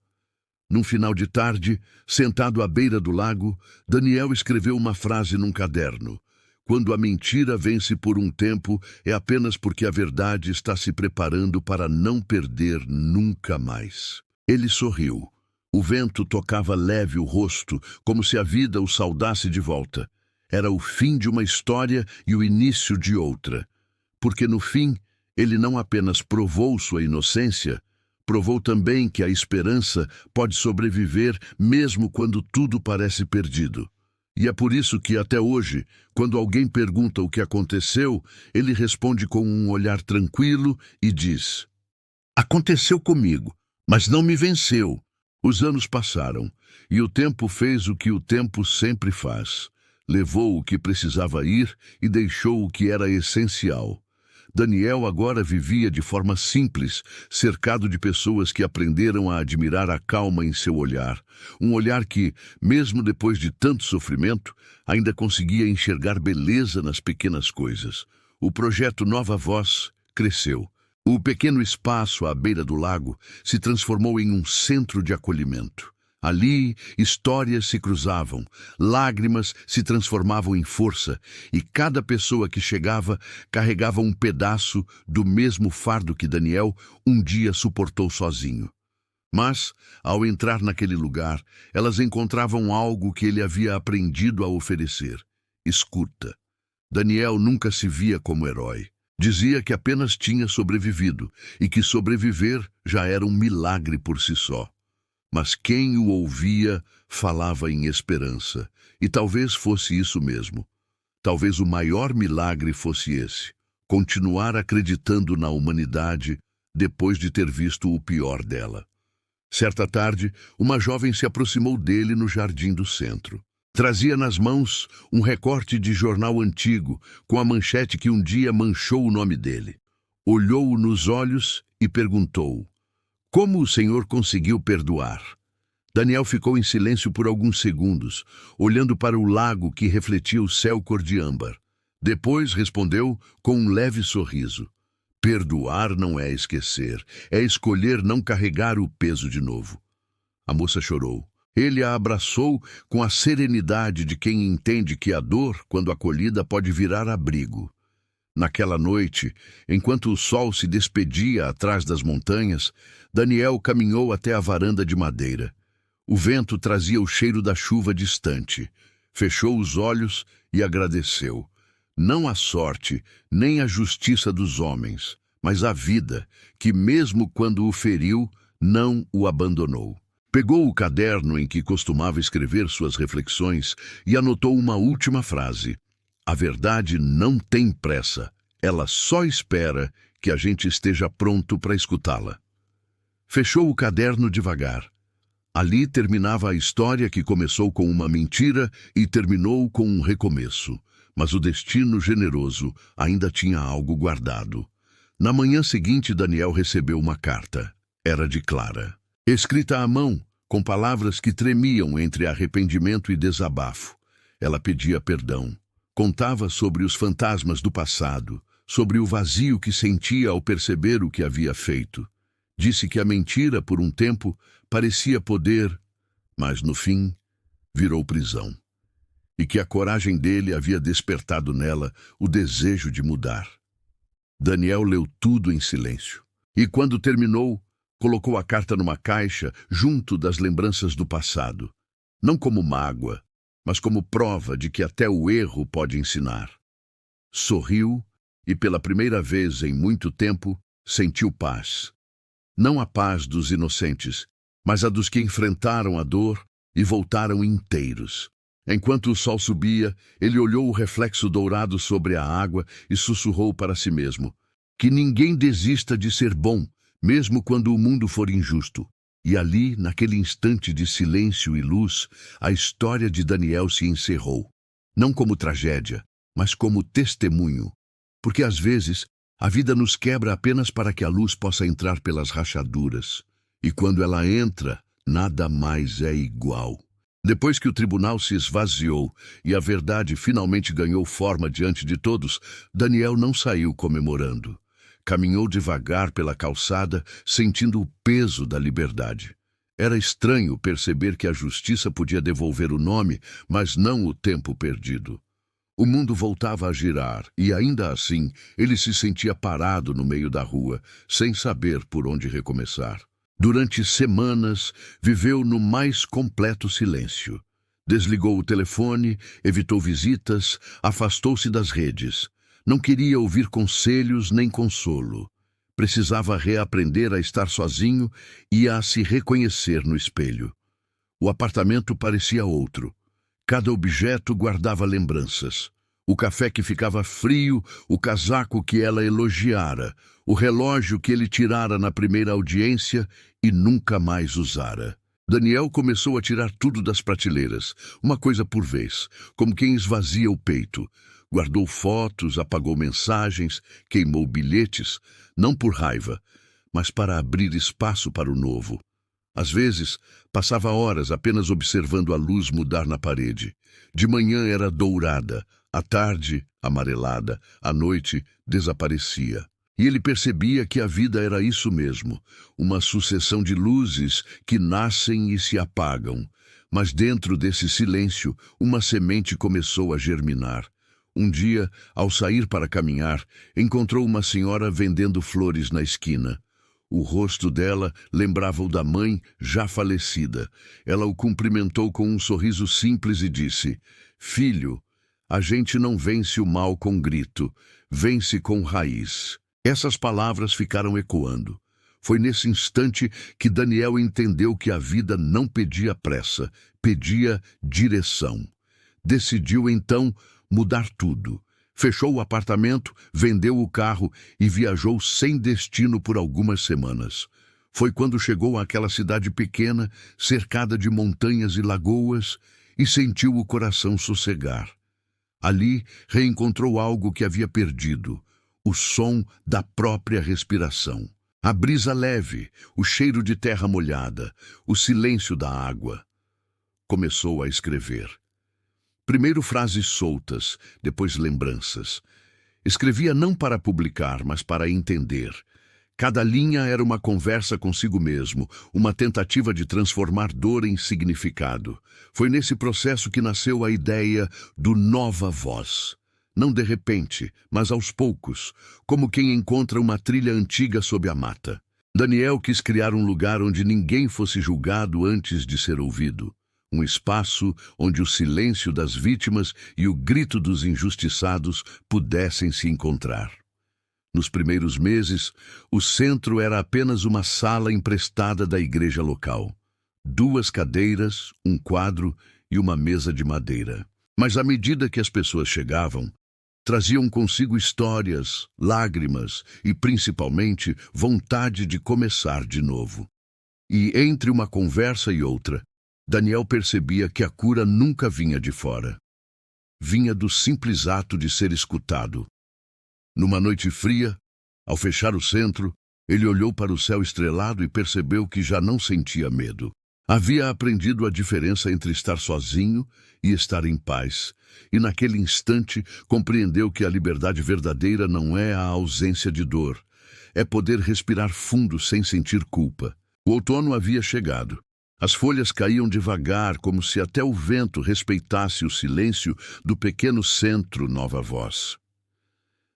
Num final de tarde, sentado à beira do lago, Daniel escreveu uma frase num caderno. Quando a mentira vence por um tempo, é apenas porque a verdade está se preparando para não perder nunca mais. Ele sorriu. O vento tocava leve o rosto, como se a vida o saudasse de volta. Era o fim de uma história e o início de outra. Porque no fim, ele não apenas provou sua inocência, provou também que a esperança pode sobreviver mesmo quando tudo parece perdido. E é por isso que, até hoje, quando alguém pergunta o que aconteceu, ele responde com um olhar tranquilo e diz: aconteceu comigo, mas não me venceu. Os anos passaram, e o tempo fez o que o tempo sempre faz. Levou o que precisava ir e deixou o que era essencial. Daniel agora vivia de forma simples, cercado de pessoas que aprenderam a admirar a calma em seu olhar. Um olhar que, mesmo depois de tanto sofrimento, ainda conseguia enxergar beleza nas pequenas coisas. O projeto Nova Voz cresceu. O pequeno espaço à beira do lago se transformou em um centro de acolhimento. Ali, histórias se cruzavam, lágrimas se transformavam em força, e cada pessoa que chegava carregava um pedaço do mesmo fardo que Daniel um dia suportou sozinho. Mas, ao entrar naquele lugar, elas encontravam algo que ele havia aprendido a oferecer: escuta. Daniel nunca se via como herói. Dizia que apenas tinha sobrevivido e que sobreviver já era um milagre por si só. Mas quem o ouvia falava em esperança, e talvez fosse isso mesmo. Talvez o maior milagre fosse esse: continuar acreditando na humanidade depois de ter visto o pior dela. Certa tarde, uma jovem se aproximou dele no jardim do centro. Trazia nas mãos um recorte de jornal antigo, com a manchete que um dia manchou o nome dele. Olhou-o nos olhos e perguntou: como o Senhor conseguiu perdoar? Daniel ficou em silêncio por alguns segundos, olhando para o lago que refletia o céu cor de âmbar. Depois respondeu com um leve sorriso: perdoar não é esquecer, é escolher não carregar o peso de novo. A moça chorou. Ele a abraçou com a serenidade de quem entende que a dor, quando acolhida, pode virar abrigo. Naquela noite, enquanto o sol se despedia atrás das montanhas, Daniel caminhou até a varanda de madeira. O vento trazia o cheiro da chuva distante. Fechou os olhos e agradeceu. Não a sorte, nem a justiça dos homens, mas a vida, que mesmo quando o feriu, não o abandonou. Pegou o caderno em que costumava escrever suas reflexões e anotou uma última frase. A verdade não tem pressa, ela só espera que a gente esteja pronto para escutá-la. Fechou o caderno devagar. Ali terminava a história que começou com uma mentira e terminou com um recomeço. Mas o destino generoso ainda tinha algo guardado. Na manhã seguinte, Daniel recebeu uma carta. Era de Clara. Escrita à mão, com palavras que tremiam entre arrependimento e desabafo. Ela pedia perdão. Contava sobre os fantasmas do passado, sobre o vazio que sentia ao perceber o que havia feito. Disse que a mentira, por um tempo, parecia poder, mas no fim, virou prisão. E que a coragem dele havia despertado nela o desejo de mudar. Daniel leu tudo em silêncio. E quando terminou, colocou a carta numa caixa junto das lembranças do passado. Não como mágoa, mas como prova de que até o erro pode ensinar. Sorriu e, pela primeira vez em muito tempo, sentiu paz. Não a paz dos inocentes, mas a dos que enfrentaram a dor e voltaram inteiros. Enquanto o sol subia, ele olhou o reflexo dourado sobre a água e sussurrou para si mesmo: que ninguém desista de ser bom, mesmo quando o mundo for injusto. E ali, naquele instante de silêncio e luz, a história de Daniel se encerrou. Não como tragédia, mas como testemunho. Porque às vezes, a vida nos quebra apenas para que a luz possa entrar pelas rachaduras. E quando ela entra, nada mais é igual. Depois que o tribunal se esvaziou e a verdade finalmente ganhou forma diante de todos, Daniel não saiu comemorando. Caminhou devagar pela calçada, sentindo o peso da liberdade. Era estranho perceber que a justiça podia devolver o nome, mas não o tempo perdido. O mundo voltava a girar e, ainda assim, ele se sentia parado no meio da rua, sem saber por onde recomeçar. Durante semanas, viveu no mais completo silêncio. Desligou o telefone, evitou visitas, afastou-se das redes. Não queria ouvir conselhos nem consolo. Precisava reaprender a estar sozinho e a se reconhecer no espelho. O apartamento parecia outro. Cada objeto guardava lembranças. O café que ficava frio, o casaco que ela elogiara, o relógio que ele tirara na primeira audiência e nunca mais usara. Daniel começou a tirar tudo das prateleiras, uma coisa por vez, como quem esvazia o peito. Guardou fotos, apagou mensagens, queimou bilhetes, não por raiva, mas para abrir espaço para o novo. Às vezes, passava horas apenas observando a luz mudar na parede. De manhã era dourada, à tarde, amarelada, à noite, desaparecia. E ele percebia que a vida era isso mesmo, uma sucessão de luzes que nascem e se apagam. Mas dentro desse silêncio, uma semente começou a germinar. Um dia, ao sair para caminhar, encontrou uma senhora vendendo flores na esquina. O rosto dela lembrava o da mãe já falecida. Ela o cumprimentou com um sorriso simples e disse: "Filho, a gente não vence o mal com grito, vence com raiz." Essas palavras ficaram ecoando. Foi nesse instante que Daniel entendeu que a vida não pedia pressa, pedia direção. Decidiu então mudar tudo. Fechou o apartamento, vendeu o carro e viajou sem destino por algumas semanas. Foi quando chegou àquela cidade pequena, cercada de montanhas e lagoas, e sentiu o coração sossegar. Ali reencontrou algo que havia perdido, o som da própria respiração. A brisa leve, o cheiro de terra molhada, o silêncio da água. Começou a escrever. Primeiro frases soltas, depois lembranças. Escrevia não para publicar, mas para entender. Cada linha era uma conversa consigo mesmo, uma tentativa de transformar dor em significado. Foi nesse processo que nasceu a ideia do Nova Voz. Não de repente, mas aos poucos, como quem encontra uma trilha antiga sob a mata. Daniel quis criar um lugar onde ninguém fosse julgado antes de ser ouvido. Um espaço onde o silêncio das vítimas e o grito dos injustiçados pudessem se encontrar. Nos primeiros meses, o centro era apenas uma sala emprestada da igreja local. 2 cadeiras, um quadro e uma mesa de madeira. Mas à medida que as pessoas chegavam, traziam consigo histórias, lágrimas e, principalmente, vontade de começar de novo. E entre uma conversa e outra, Daniel percebia que a cura nunca vinha de fora. Vinha do simples ato de ser escutado. Numa noite fria, ao fechar o centro, ele olhou para o céu estrelado e percebeu que já não sentia medo. Havia aprendido a diferença entre estar sozinho e estar em paz, e naquele instante compreendeu que a liberdade verdadeira não é a ausência de dor, é poder respirar fundo sem sentir culpa. O outono havia chegado. As folhas caíam devagar, como se até o vento respeitasse o silêncio do pequeno centro Nova Voz.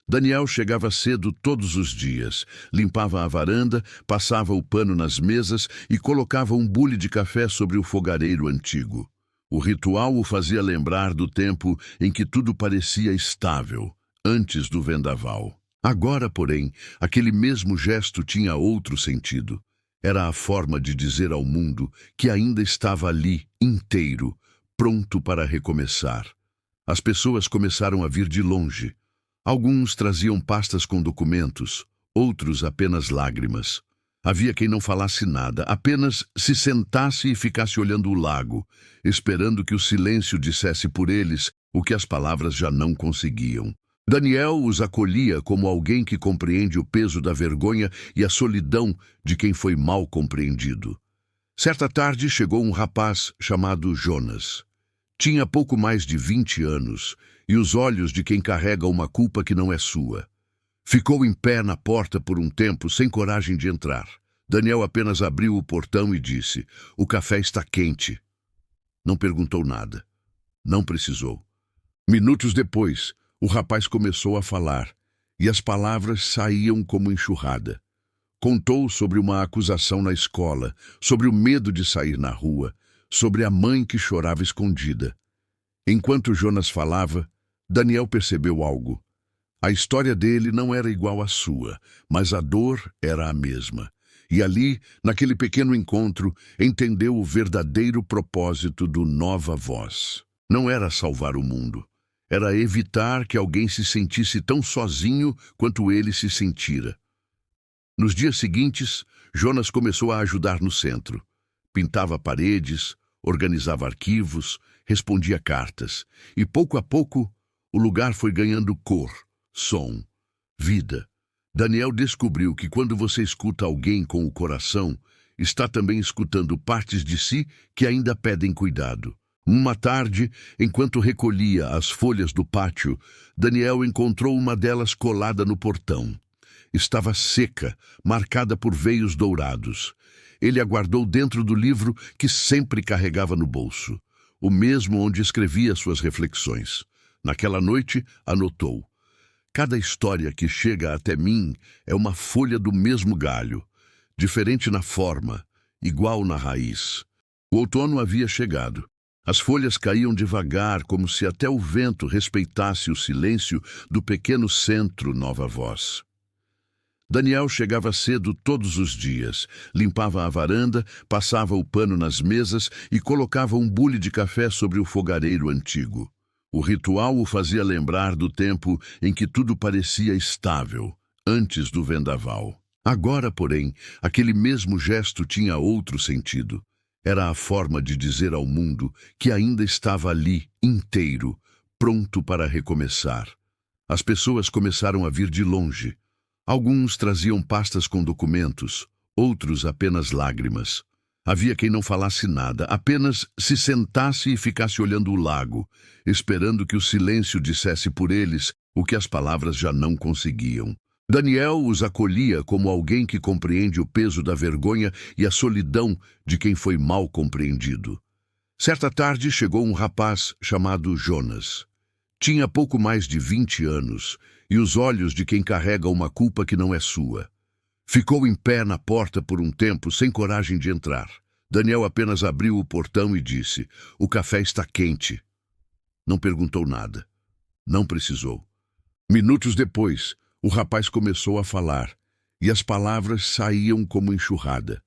Daniel chegava cedo todos os dias, limpava a varanda, passava o pano nas mesas e colocava um bule de café sobre o fogareiro antigo. O ritual o fazia lembrar do tempo em que tudo parecia estável, antes do vendaval. Agora, porém, aquele mesmo gesto tinha outro sentido. Era a forma de dizer ao mundo que ainda estava ali, inteiro, pronto para recomeçar. As pessoas começaram a vir de longe. Alguns traziam pastas com documentos, outros apenas lágrimas. Havia quem não falasse nada, apenas se sentasse e ficasse olhando o lago, esperando que o silêncio dissesse por eles o que as palavras já não conseguiam. Daniel os acolhia como alguém que compreende o peso da vergonha e a solidão de quem foi mal compreendido. Certa tarde chegou um rapaz chamado Jonas. Tinha pouco mais de 20 anos e os olhos de quem carrega uma culpa que não é sua. Ficou em pé na porta por um tempo, sem coragem de entrar. Daniel apenas abriu o portão e disse: "O café está quente." Não perguntou nada. Não precisou. Minutos depois, o rapaz começou a falar, e as palavras saíam como enxurrada. Contou sobre uma acusação na escola, sobre o medo de sair na rua, sobre a mãe que chorava escondida. Enquanto Jonas falava, Daniel percebeu algo. A história dele não era igual à sua, mas a dor era a mesma. E ali, naquele pequeno encontro, entendeu o verdadeiro propósito do Nova Voz. Não era salvar o mundo. Era evitar que alguém se sentisse tão sozinho quanto ele se sentira. Nos dias seguintes, Jonas começou a ajudar no centro. Pintava paredes, organizava arquivos, respondia cartas. E pouco a pouco, o lugar foi ganhando cor, som, vida. Daniel descobriu que quando você escuta alguém com o coração, está também escutando partes de si que ainda pedem cuidado. Uma tarde, enquanto recolhia as folhas do pátio, Daniel encontrou uma delas colada no portão. Estava seca, marcada por veios dourados. Ele a guardou dentro do livro que sempre carregava no bolso, o mesmo onde escrevia suas reflexões. Naquela noite, anotou: "Cada história que chega até mim é uma folha do mesmo galho, diferente na forma, igual na raiz." O outono havia chegado. As folhas caíam devagar, como se até o vento respeitasse o silêncio do pequeno centro Nova Voz. Daniel chegava cedo todos os dias, limpava a varanda, passava o pano nas mesas e colocava um bule de café sobre o fogareiro antigo. O ritual o fazia lembrar do tempo em que tudo parecia estável, antes do vendaval. Agora, porém, aquele mesmo gesto tinha outro sentido. Era a forma de dizer ao mundo que ainda estava ali, inteiro, pronto para recomeçar. As pessoas começaram a vir de longe. Alguns traziam pastas com documentos, outros apenas lágrimas. Havia quem não falasse nada, apenas se sentasse e ficasse olhando o lago, esperando que o silêncio dissesse por eles o que as palavras já não conseguiam. Daniel os acolhia como alguém que compreende o peso da vergonha e a solidão de quem foi mal compreendido. Certa tarde chegou um rapaz chamado Jonas. Tinha pouco mais de 20 anos e os olhos de quem carrega uma culpa que não é sua. Ficou em pé na porta por um tempo, sem coragem de entrar. Daniel apenas abriu o portão e disse: "O café está quente." Não perguntou nada. Não precisou. Minutos depois, o rapaz começou a falar, e as palavras saíam como enxurrada.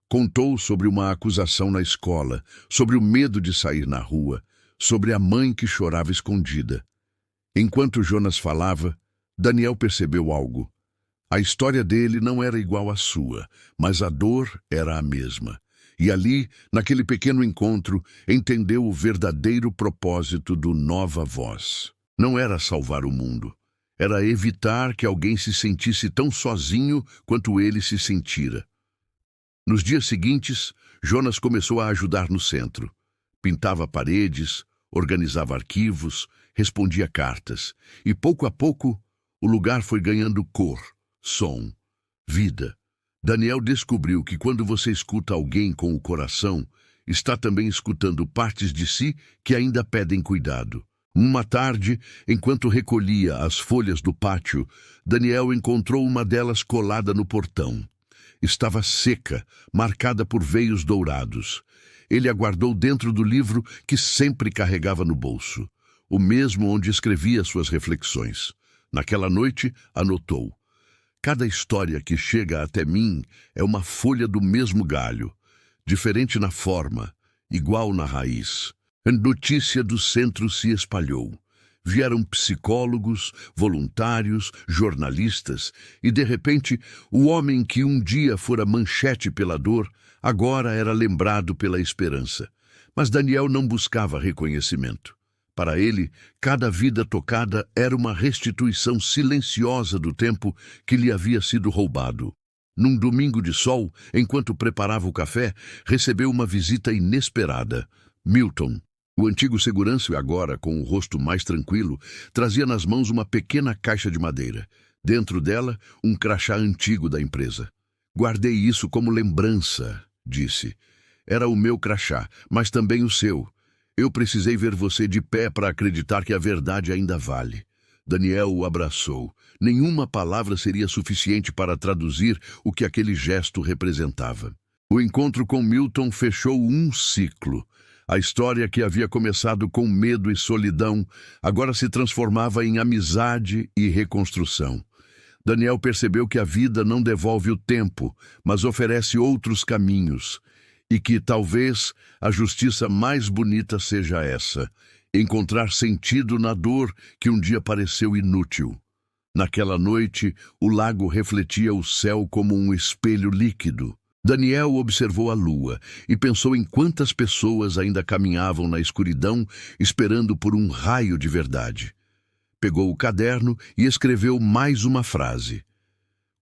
Contou sobre uma acusação na escola, sobre o medo de sair na rua, sobre a mãe que chorava escondida. Enquanto Jonas falava, Daniel percebeu algo. A história dele não era igual à sua, mas a dor era a mesma. E ali, naquele pequeno encontro, entendeu o verdadeiro propósito do Nova Voz. Não era salvar o mundo. Era evitar que alguém se sentisse tão sozinho quanto ele se sentira. Nos dias seguintes, Jonas começou a ajudar no centro. Pintava paredes, organizava arquivos, respondia cartas. E pouco a pouco, o lugar foi ganhando cor, som, vida. Daniel descobriu que quando você escuta alguém com o coração, está também escutando partes de si que ainda pedem cuidado. Uma tarde, enquanto recolhia as folhas do pátio, Daniel encontrou uma delas colada no portão. Estava seca, marcada por veios dourados. Ele a guardou dentro do livro que sempre carregava no bolso, o mesmo onde escrevia suas reflexões. Naquela noite, anotou: "Cada história que chega até mim é uma folha do mesmo galho, diferente na forma, igual na raiz." A notícia do centro se espalhou. Vieram psicólogos, voluntários, jornalistas, e de repente, o homem que um dia fora manchete pela dor, agora era lembrado pela esperança. Mas Daniel não buscava reconhecimento. Para ele, cada vida tocada era uma restituição silenciosa do tempo que lhe havia sido roubado. Num domingo de sol, enquanto preparava o café, recebeu uma visita inesperada. Milton, o antigo segurança, agora com o rosto mais tranquilo, trazia nas mãos uma pequena caixa de madeira. Dentro dela, um crachá antigo da empresa. "Guardei isso como lembrança", disse. "Era o meu crachá, mas também o seu. Eu precisei ver você de pé para acreditar que a verdade ainda vale." Daniel o abraçou. Nenhuma palavra seria suficiente para traduzir o que aquele gesto representava. O encontro com Milton fechou um ciclo. A história que havia começado com medo e solidão agora se transformava em amizade e reconstrução. Daniel percebeu que a vida não devolve o tempo, mas oferece outros caminhos, e que talvez a justiça mais bonita seja essa: encontrar sentido na dor que um dia pareceu inútil. Naquela noite, o lago refletia o céu como um espelho líquido. Daniel observou a lua e pensou em quantas pessoas ainda caminhavam na escuridão esperando por um raio de verdade. Pegou o caderno e escreveu mais uma frase: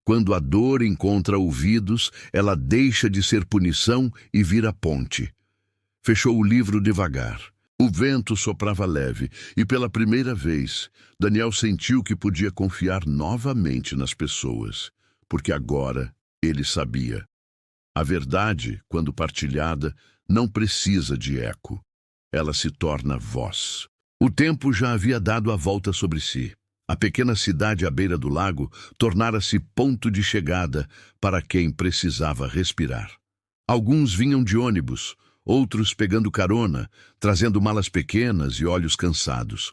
"Quando a dor encontra ouvidos, ela deixa de ser punição e vira ponte." Fechou o livro devagar. O vento soprava leve e, pela primeira vez, Daniel sentiu que podia confiar novamente nas pessoas, porque agora ele sabia. A verdade, quando partilhada, não precisa de eco. Ela se torna voz. O tempo já havia dado a volta sobre si. A pequena cidade à beira do lago tornara-se ponto de chegada para quem precisava respirar. Alguns vinham de ônibus, outros pegando carona, trazendo malas pequenas e olhos cansados.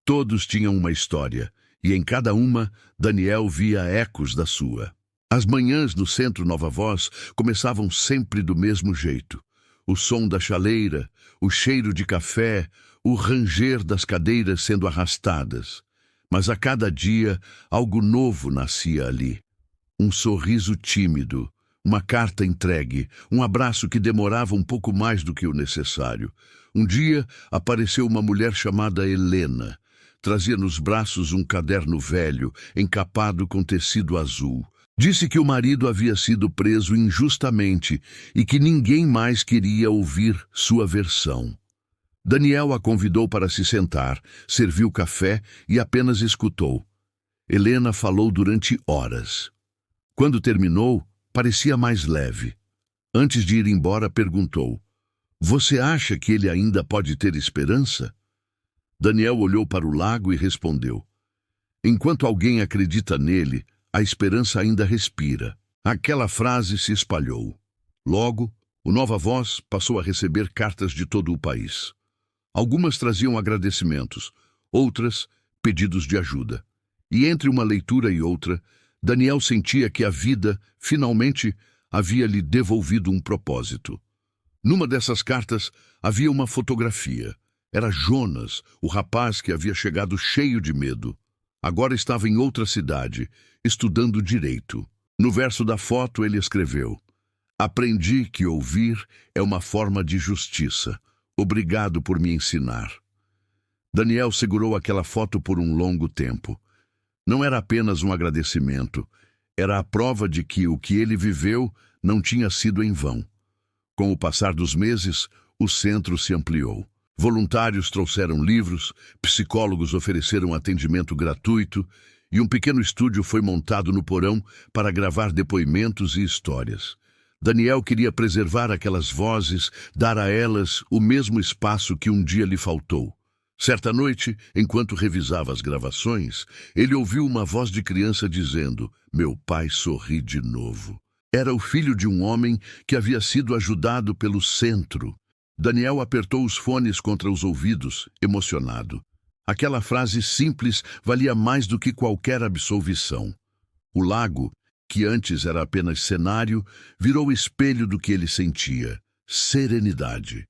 Todos tinham uma história, e em cada uma, Daniel via ecos da sua. As manhãs no Centro Nova Voz começavam sempre do mesmo jeito. O som da chaleira, o cheiro de café, o ranger das cadeiras sendo arrastadas. Mas a cada dia, algo novo nascia ali. Um sorriso tímido, uma carta entregue, um abraço que demorava um pouco mais do que o necessário. Um dia, apareceu uma mulher chamada Helena. Trazia nos braços um caderno velho, encapado com tecido azul. Disse que o marido havia sido preso injustamente e que ninguém mais queria ouvir sua versão. Daniel a convidou para se sentar, serviu café e apenas escutou. Helena falou durante horas. Quando terminou, parecia mais leve. Antes de ir embora, perguntou: "Você acha que ele ainda pode ter esperança?" Daniel olhou para o lago e respondeu: "Enquanto alguém acredita nele, a esperança ainda respira." Aquela frase se espalhou. Logo, o Nova Voz passou a receber cartas de todo o país. Algumas traziam agradecimentos, outras, pedidos de ajuda. E entre uma leitura e outra, Daniel sentia que a vida, finalmente, havia lhe devolvido um propósito. Numa dessas cartas havia uma fotografia. Era Jonas, o rapaz que havia chegado cheio de medo. Agora estava em outra cidade, estudando direito. No verso da foto ele escreveu: "Aprendi que ouvir é uma forma de justiça. Obrigado por me ensinar." Daniel segurou aquela foto por um longo tempo. Não era apenas um agradecimento, era a prova de que o que ele viveu não tinha sido em vão. Com o passar dos meses, o centro se ampliou. Voluntários trouxeram livros, psicólogos ofereceram atendimento gratuito e um pequeno estúdio foi montado no porão para gravar depoimentos e histórias. Daniel queria preservar aquelas vozes, dar a elas o mesmo espaço que um dia lhe faltou. Certa noite, enquanto revisava as gravações, ele ouviu uma voz de criança dizendo: "Meu pai sorri de novo." Era o filho de um homem que havia sido ajudado pelo centro. Daniel apertou os fones contra os ouvidos, emocionado. Aquela frase simples valia mais do que qualquer absolvição. O lago, que antes era apenas cenário, virou espelho do que ele sentia: serenidade.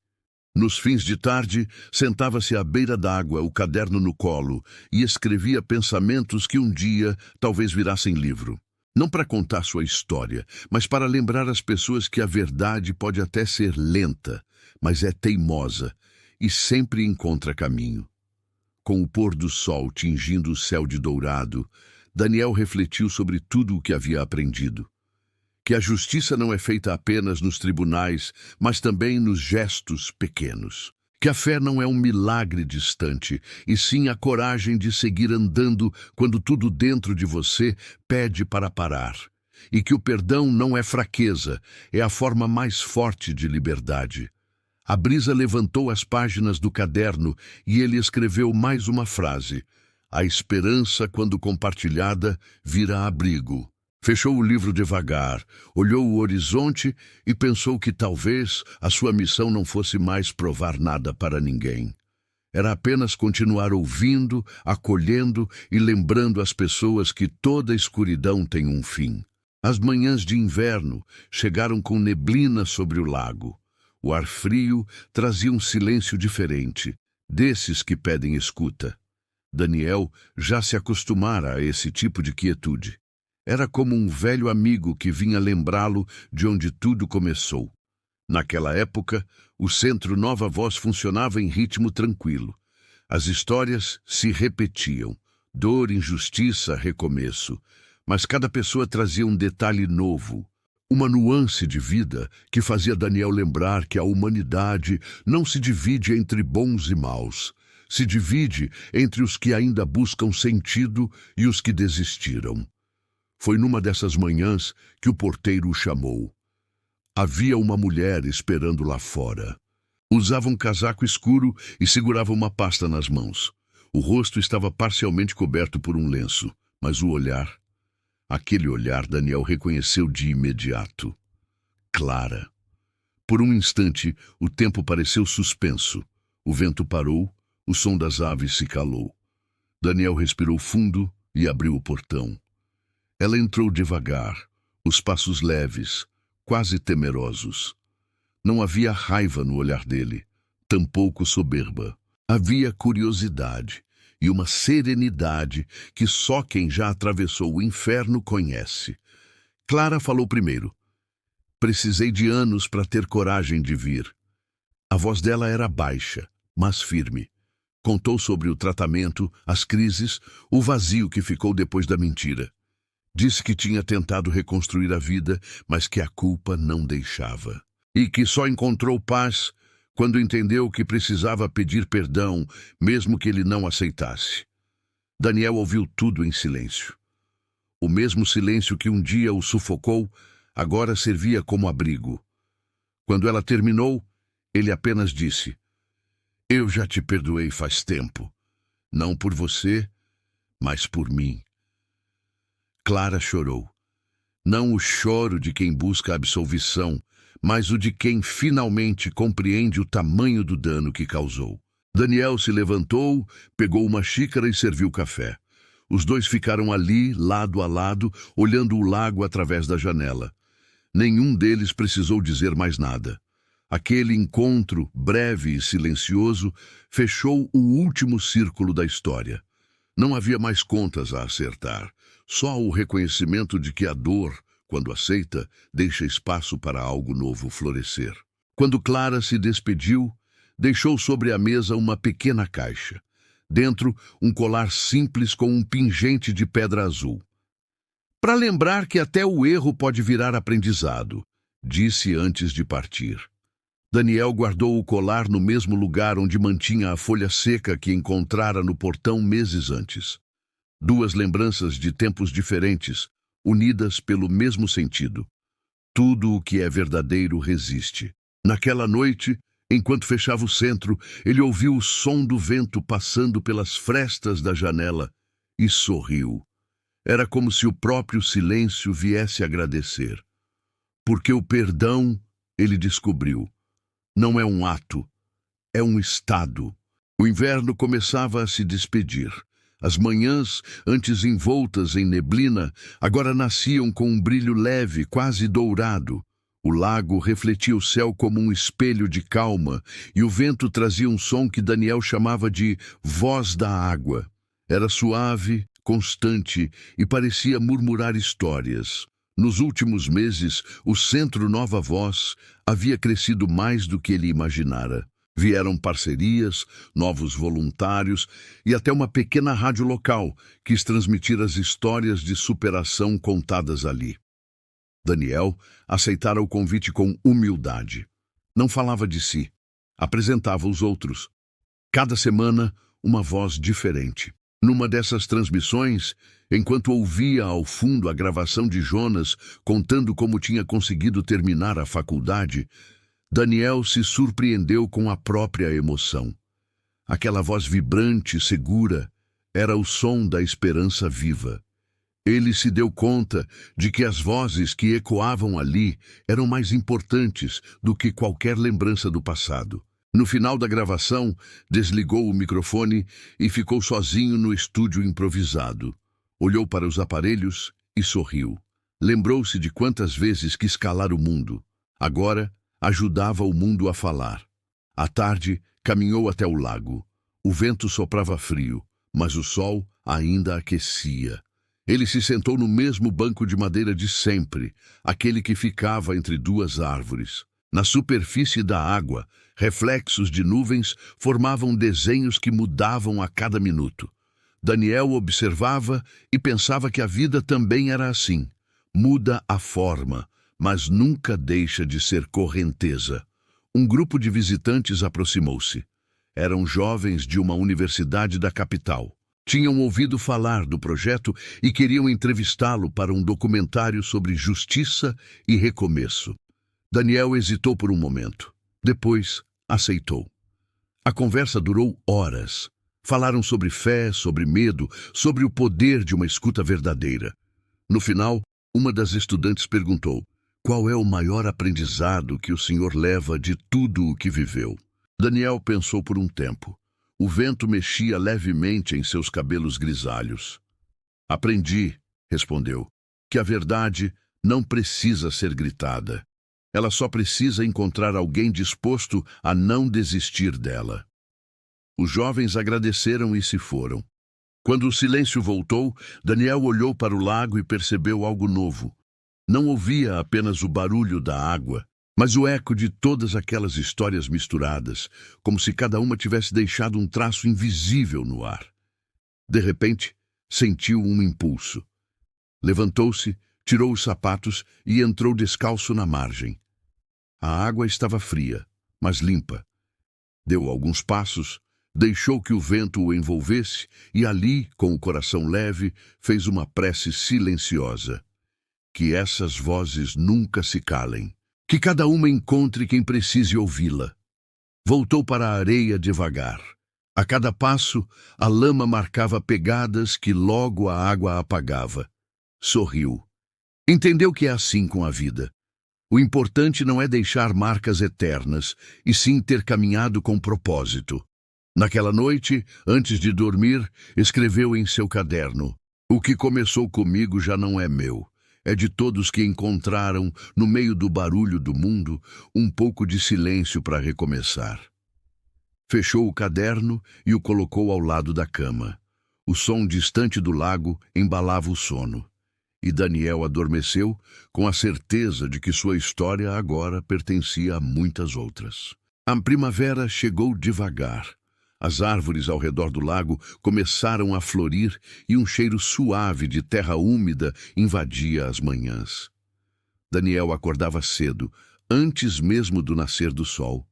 Nos fins de tarde, sentava-se à beira d'água, o caderno no colo, e escrevia pensamentos que um dia talvez virassem livro. Não para contar sua história, mas para lembrar às pessoas que a verdade pode até ser lenta, mas é teimosa e sempre encontra caminho. Com o pôr do sol tingindo o céu de dourado, Daniel refletiu sobre tudo o que havia aprendido. Que a justiça não é feita apenas nos tribunais, mas também nos gestos pequenos. Que a fé não é um milagre distante, e sim a coragem de seguir andando quando tudo dentro de você pede para parar. E que o perdão não é fraqueza, é a forma mais forte de liberdade. A brisa levantou as páginas do caderno e ele escreveu mais uma frase: "A esperança, quando compartilhada, vira abrigo." Fechou o livro devagar, olhou o horizonte e pensou que talvez a sua missão não fosse mais provar nada para ninguém. Era apenas continuar ouvindo, acolhendo e lembrando às pessoas que toda escuridão tem um fim. As manhãs de inverno chegaram com neblina sobre o lago. O ar frio trazia um silêncio diferente, desses que pedem escuta. Daniel já se acostumara a esse tipo de quietude. Era como um velho amigo que vinha lembrá-lo de onde tudo começou. Naquela época, o Centro Nova Voz funcionava em ritmo tranquilo. As histórias se repetiam: dor, injustiça, recomeço. Mas cada pessoa trazia um detalhe novo, uma nuance de vida que fazia Daniel lembrar que a humanidade não se divide entre bons e maus. Se divide entre os que ainda buscam sentido e os que desistiram. Foi numa dessas manhãs que o porteiro o chamou. Havia uma mulher esperando lá fora. Usava um casaco escuro e segurava uma pasta nas mãos. O rosto estava parcialmente coberto por um lenço, mas o olhar... Aquele olhar Daniel reconheceu de imediato. Clara. Por um instante, o tempo pareceu suspenso. O vento parou, o som das aves se calou. Daniel respirou fundo e abriu o portão. Ela entrou devagar, os passos leves, quase temerosos. Não havia raiva no olhar dele, tampouco soberba. Havia curiosidade e uma serenidade que só quem já atravessou o inferno conhece. Clara falou primeiro. Precisei de anos para ter coragem de vir. A voz dela era baixa, mas firme. Contou sobre o tratamento, as crises, o vazio que ficou depois da mentira. Disse que tinha tentado reconstruir a vida, mas que a culpa não deixava. E que só encontrou paz quando entendeu que precisava pedir perdão, mesmo que ele não aceitasse. Daniel ouviu tudo em silêncio. O mesmo silêncio que um dia o sufocou, agora servia como abrigo. Quando ela terminou, ele apenas disse: "Eu já te perdoei faz tempo. Não por você, mas por mim." Clara chorou. Não o choro de quem busca absolvição, mas o de quem finalmente compreende o tamanho do dano que causou. Daniel se levantou, pegou uma xícara e serviu café. Os dois ficaram ali, lado a lado, olhando o lago através da janela. Nenhum deles precisou dizer mais nada. Aquele encontro, breve e silencioso, fechou o último círculo da história. Não havia mais contas a acertar, só o reconhecimento de que a dor, quando aceita, deixa espaço para algo novo florescer. Quando Clara se despediu, deixou sobre a mesa uma pequena caixa. Dentro, um colar simples com um pingente de pedra azul. "Para lembrar que até o erro pode virar aprendizado", disse antes de partir. Daniel guardou o colar no mesmo lugar onde mantinha a folha seca que encontrara no portão meses antes. Duas lembranças de tempos diferentes, unidas pelo mesmo sentido. Tudo o que é verdadeiro resiste. Naquela noite, enquanto fechava o centro, ele ouviu o som do vento passando pelas frestas da janela e sorriu. Era como se o próprio silêncio viesse agradecer. Porque o perdão, ele descobriu, não é um ato, é um estado. O inverno começava a se despedir. As manhãs, antes envoltas em neblina, agora nasciam com um brilho leve, quase dourado. O lago refletia o céu como um espelho de calma, e o vento trazia um som que Daniel chamava de voz da água. Era suave, constante e parecia murmurar histórias. Nos últimos meses, o Centro Nova Voz havia crescido mais do que ele imaginara. Vieram parcerias, novos voluntários e até uma pequena rádio local quis transmitir as histórias de superação contadas ali. Daniel aceitara o convite com humildade. Não falava de si, apresentava os outros. Cada semana, uma voz diferente. Numa dessas transmissões, enquanto ouvia ao fundo a gravação de Jonas contando como tinha conseguido terminar a faculdade, Daniel se surpreendeu com a própria emoção. Aquela voz vibrante, segura, era o som da esperança viva. Ele se deu conta de que as vozes que ecoavam ali eram mais importantes do que qualquer lembrança do passado. No final da gravação, desligou o microfone e ficou sozinho no estúdio improvisado. Olhou para os aparelhos e sorriu. Lembrou-se de quantas vezes quis calar o mundo. Agora, ajudava o mundo a falar. À tarde, caminhou até o lago. O vento soprava frio, mas o sol ainda aquecia. Ele se sentou no mesmo banco de madeira de sempre, aquele que ficava entre duas árvores. Na superfície da água, reflexos de nuvens formavam desenhos que mudavam a cada minuto. Daniel observava e pensava que a vida também era assim. Muda a forma, mas nunca deixa de ser correnteza. Um grupo de visitantes aproximou-se. Eram jovens de uma universidade da capital. Tinham ouvido falar do projeto e queriam entrevistá-lo para um documentário sobre justiça e recomeço. Daniel hesitou por um momento. Depois, aceitou. A conversa durou horas. Falaram sobre fé, sobre medo, sobre o poder de uma escuta verdadeira. No final, uma das estudantes perguntou: "Qual é o maior aprendizado que o senhor leva de tudo o que viveu?" Daniel pensou por um tempo. O vento mexia levemente em seus cabelos grisalhos. "Aprendi", respondeu, "que a verdade não precisa ser gritada. Ela só precisa encontrar alguém disposto a não desistir dela." Os jovens agradeceram e se foram. Quando o silêncio voltou, Daniel olhou para o lago e percebeu algo novo. Não ouvia apenas o barulho da água, mas o eco de todas aquelas histórias misturadas, como se cada uma tivesse deixado um traço invisível no ar. De repente, sentiu um impulso. Levantou-se, tirou os sapatos e entrou descalço na margem. A água estava fria, mas limpa. Deu alguns passos, Deixou que o vento o envolvesse e ali, com o coração leve, fez uma prece silenciosa. Que essas vozes nunca se calem. Que cada uma encontre quem precise ouvi-la. Voltou para a areia devagar. A cada passo, a lama marcava pegadas que logo a água apagava. Sorriu. Entendeu que é assim com a vida. O importante não é deixar marcas eternas, e sim ter caminhado com propósito. Naquela noite, antes de dormir, escreveu em seu caderno: "O que começou comigo já não é meu. É de todos que encontraram, no meio do barulho do mundo, um pouco de silêncio para recomeçar." Fechou o caderno e o colocou ao lado da cama. O som distante do lago embalava o sono. E Daniel adormeceu com a certeza de que sua história agora pertencia a muitas outras. A primavera chegou devagar. As árvores ao redor do lago começaram a florir e um cheiro suave de terra úmida invadia as manhãs. Daniel acordava cedo, antes mesmo do nascer do sol,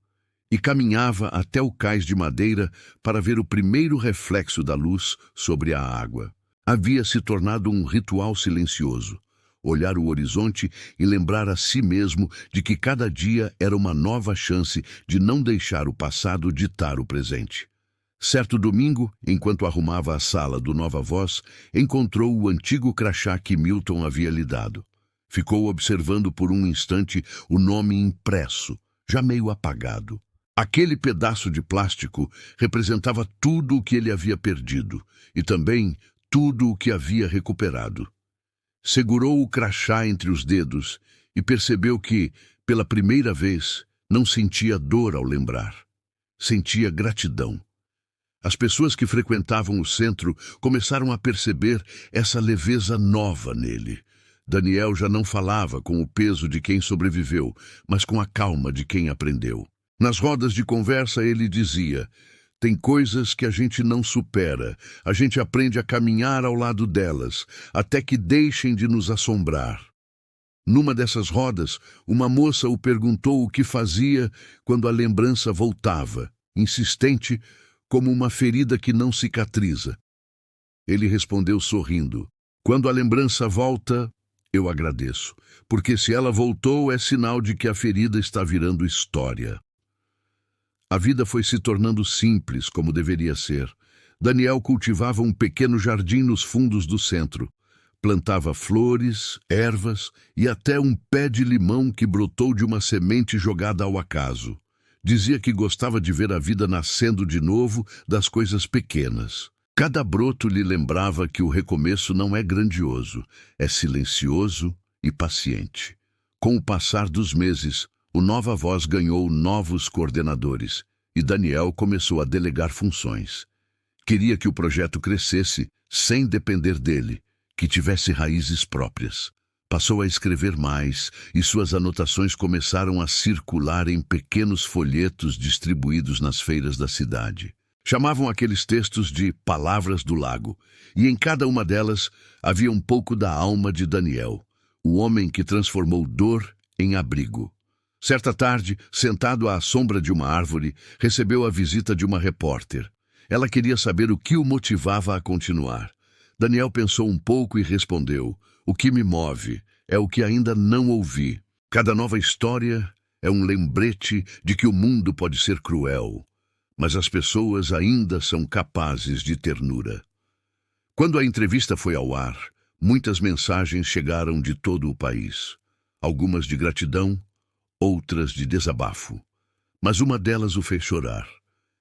e caminhava até o cais de madeira para ver o primeiro reflexo da luz sobre a água. Havia se tornado um ritual silencioso. Olhar o horizonte e lembrar a si mesmo de que cada dia era uma nova chance de não deixar o passado ditar o presente. Certo domingo, enquanto arrumava a sala do Nova Voz, encontrou o antigo crachá que Milton havia lhe dado. Ficou observando por um instante o nome impresso, já meio apagado. Aquele pedaço de plástico representava tudo o que ele havia perdido e também tudo o que havia recuperado. Segurou o crachá entre os dedos e percebeu que, pela primeira vez, não sentia dor ao lembrar. Sentia gratidão. As pessoas que frequentavam o centro começaram a perceber essa leveza nova nele. Daniel já não falava com o peso de quem sobreviveu, mas com a calma de quem aprendeu. Nas rodas de conversa ele dizia: "Tem coisas que a gente não supera, a gente aprende a caminhar ao lado delas, até que deixem de nos assombrar." Numa dessas rodas, uma moça o perguntou o que fazia quando a lembrança voltava, insistente, como uma ferida que não cicatriza. Ele respondeu sorrindo: "Quando a lembrança volta, eu agradeço, porque se ela voltou é sinal de que a ferida está virando história." A vida foi se tornando simples, como deveria ser. Daniel cultivava um pequeno jardim nos fundos do centro. Plantava flores, ervas e até um pé de limão que brotou de uma semente jogada ao acaso. Dizia que gostava de ver a vida nascendo de novo das coisas pequenas. Cada broto lhe lembrava que o recomeço não é grandioso, é silencioso e paciente. Com o passar dos meses, o Nova Voz ganhou novos coordenadores e Daniel começou a delegar funções. Queria que o projeto crescesse sem depender dele, que tivesse raízes próprias. Passou a escrever mais e suas anotações começaram a circular em pequenos folhetos distribuídos nas feiras da cidade. Chamavam aqueles textos de Palavras do Lago, e em cada uma delas havia um pouco da alma de Daniel, o homem que transformou dor em abrigo. Certa tarde, sentado à sombra de uma árvore, recebeu a visita de uma repórter. Ela queria saber o que o motivava a continuar. Daniel pensou um pouco e respondeu: "O que me move é o que ainda não ouvi. Cada nova história é um lembrete de que o mundo pode ser cruel, mas as pessoas ainda são capazes de ternura." Quando a entrevista foi ao ar, muitas mensagens chegaram de todo o país. Algumas de gratidão, outras de desabafo. Mas uma delas o fez chorar.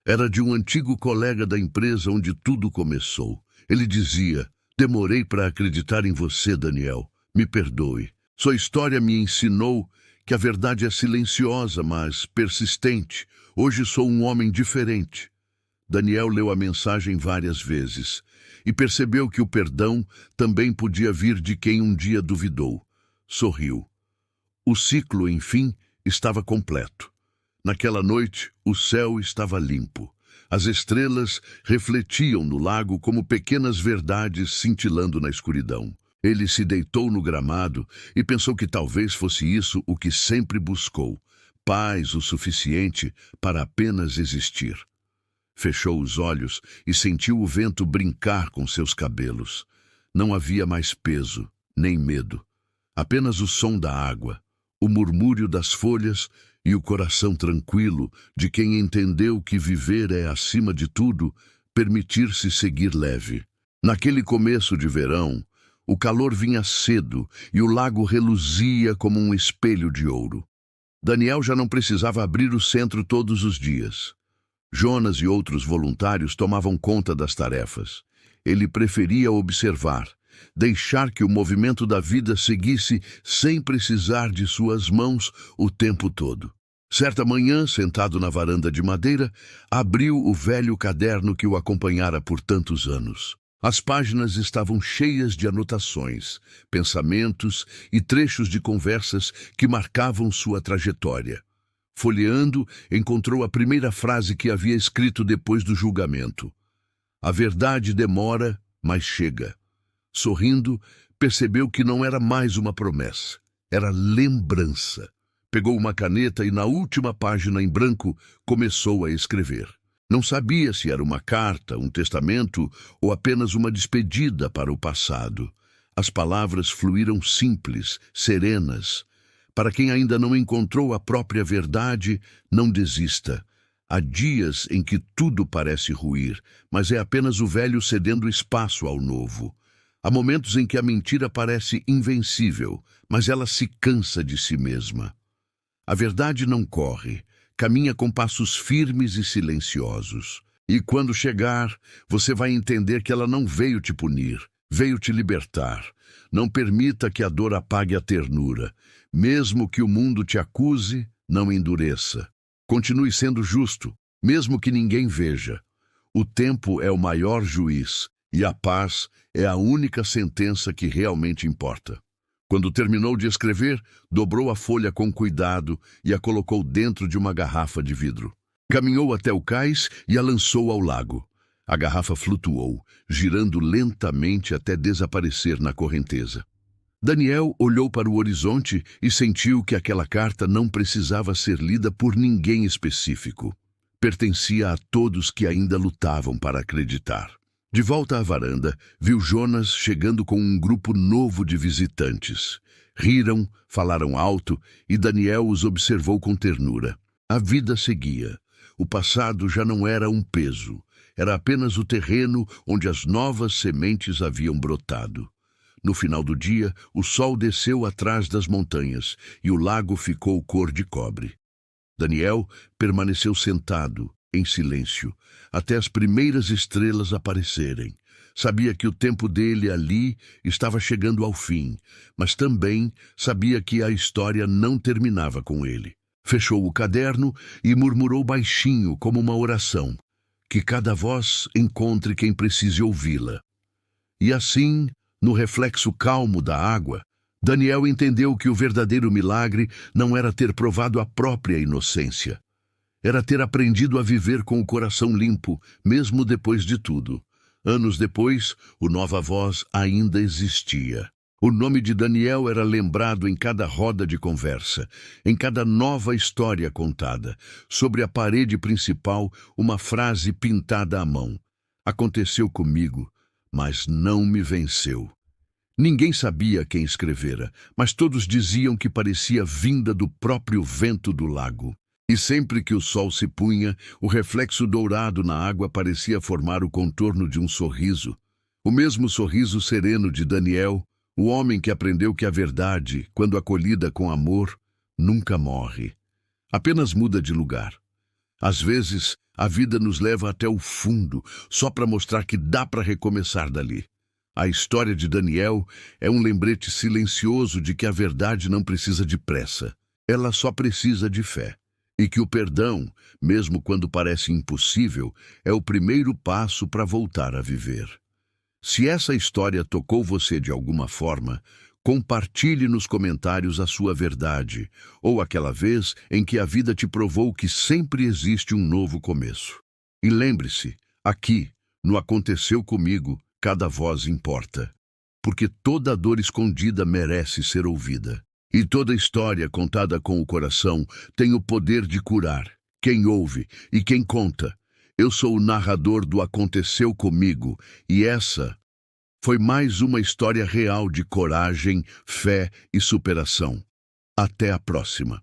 Era de um antigo colega da empresa onde tudo começou. Ele dizia: "Demorei para acreditar em você, Daniel. Me perdoe. Sua história me ensinou que a verdade é silenciosa, mas persistente. Hoje sou um homem diferente." Daniel leu a mensagem várias vezes e percebeu que o perdão também podia vir de quem um dia duvidou. Sorriu. O ciclo, enfim, estava completo. Naquela noite, o céu estava limpo. As estrelas refletiam no lago como pequenas verdades cintilando na escuridão. Ele se deitou no gramado e pensou que talvez fosse isso o que sempre buscou: paz o suficiente para apenas existir. Fechou os olhos e sentiu o vento brincar com seus cabelos. Não havia mais peso, nem medo. Apenas o som da água, o murmúrio das folhas e o coração tranquilo de quem entendeu que viver é, acima de tudo, permitir-se seguir leve. Naquele começo de verão, o calor vinha cedo e o lago reluzia como um espelho de ouro. Daniel já não precisava abrir o centro todos os dias. Jonas e outros voluntários tomavam conta das tarefas. Ele preferia observar, deixar que o movimento da vida seguisse sem precisar de suas mãos o tempo todo. Certa manhã, sentado na varanda de madeira, abriu o velho caderno que o acompanhara por tantos anos. As páginas estavam cheias de anotações, pensamentos e trechos de conversas que marcavam sua trajetória. Folheando, encontrou a primeira frase que havia escrito depois do julgamento. A verdade demora, mas chega. Sorrindo, percebeu que não era mais uma promessa, era lembrança. Pegou uma caneta e na última página em branco começou a escrever. Não sabia se era uma carta, um testamento ou apenas uma despedida para o passado. As palavras fluíram simples, serenas. Para quem ainda não encontrou a própria verdade, não desista. Há dias em que tudo parece ruir, mas é apenas o velho cedendo espaço ao novo. Há momentos em que a mentira parece invencível, mas ela se cansa de si mesma. A verdade não corre, caminha com passos firmes e silenciosos. E quando chegar, você vai entender que ela não veio te punir, veio te libertar. Não permita que a dor apague a ternura. Mesmo que o mundo te acuse, não endureça. Continue sendo justo, mesmo que ninguém veja. O tempo é o maior juiz, e a paz é a única sentença que realmente importa. Quando terminou de escrever, dobrou a folha com cuidado e a colocou dentro de uma garrafa de vidro. Caminhou até o cais e a lançou ao lago. A garrafa flutuou, girando lentamente até desaparecer na correnteza. Daniel olhou para o horizonte e sentiu que aquela carta não precisava ser lida por ninguém específico. Pertencia a todos que ainda lutavam para acreditar. De volta à varanda, viu Jonas chegando com um grupo novo de visitantes. Riram, falaram alto e Daniel os observou com ternura. A vida seguia. O passado já não era um peso. Era apenas o terreno onde as novas sementes haviam brotado. No final do dia, o sol desceu atrás das montanhas e o lago ficou cor de cobre. Daniel permaneceu sentado, em silêncio, até as primeiras estrelas aparecerem. Sabia que o tempo dele ali estava chegando ao fim, mas também sabia que a história não terminava com ele. Fechou o caderno e murmurou baixinho como uma oração, que cada voz encontre quem precise ouvi-la. E assim, no reflexo calmo da água, Daniel entendeu que o verdadeiro milagre não era ter provado a própria inocência. Era ter aprendido a viver com o coração limpo, mesmo depois de tudo. Anos depois, o Nova Voz ainda existia. O nome de Daniel era lembrado em cada roda de conversa, em cada nova história contada. Sobre a parede principal, uma frase pintada à mão. Aconteceu comigo, mas não me venceu. Ninguém sabia quem escrevera, mas todos diziam que parecia vinda do próprio vento do lago. E sempre que o sol se punha, o reflexo dourado na água parecia formar o contorno de um sorriso. O mesmo sorriso sereno de Daniel, o homem que aprendeu que a verdade, quando acolhida com amor, nunca morre. Apenas muda de lugar. Às vezes, a vida nos leva até o fundo, só para mostrar que dá para recomeçar dali. A história de Daniel é um lembrete silencioso de que a verdade não precisa de pressa. Ela só precisa de fé. E que o perdão, mesmo quando parece impossível, é o primeiro passo para voltar a viver. Se essa história tocou você de alguma forma, compartilhe nos comentários a sua verdade, ou aquela vez em que a vida te provou que sempre existe um novo começo. E lembre-se, aqui, no Aconteceu Comigo, cada voz importa, porque toda dor escondida merece ser ouvida. E toda história contada com o coração tem o poder de curar quem ouve e quem conta. Eu sou o narrador do Aconteceu Comigo e essa foi mais uma história real de coragem, fé e superação. Até a próxima.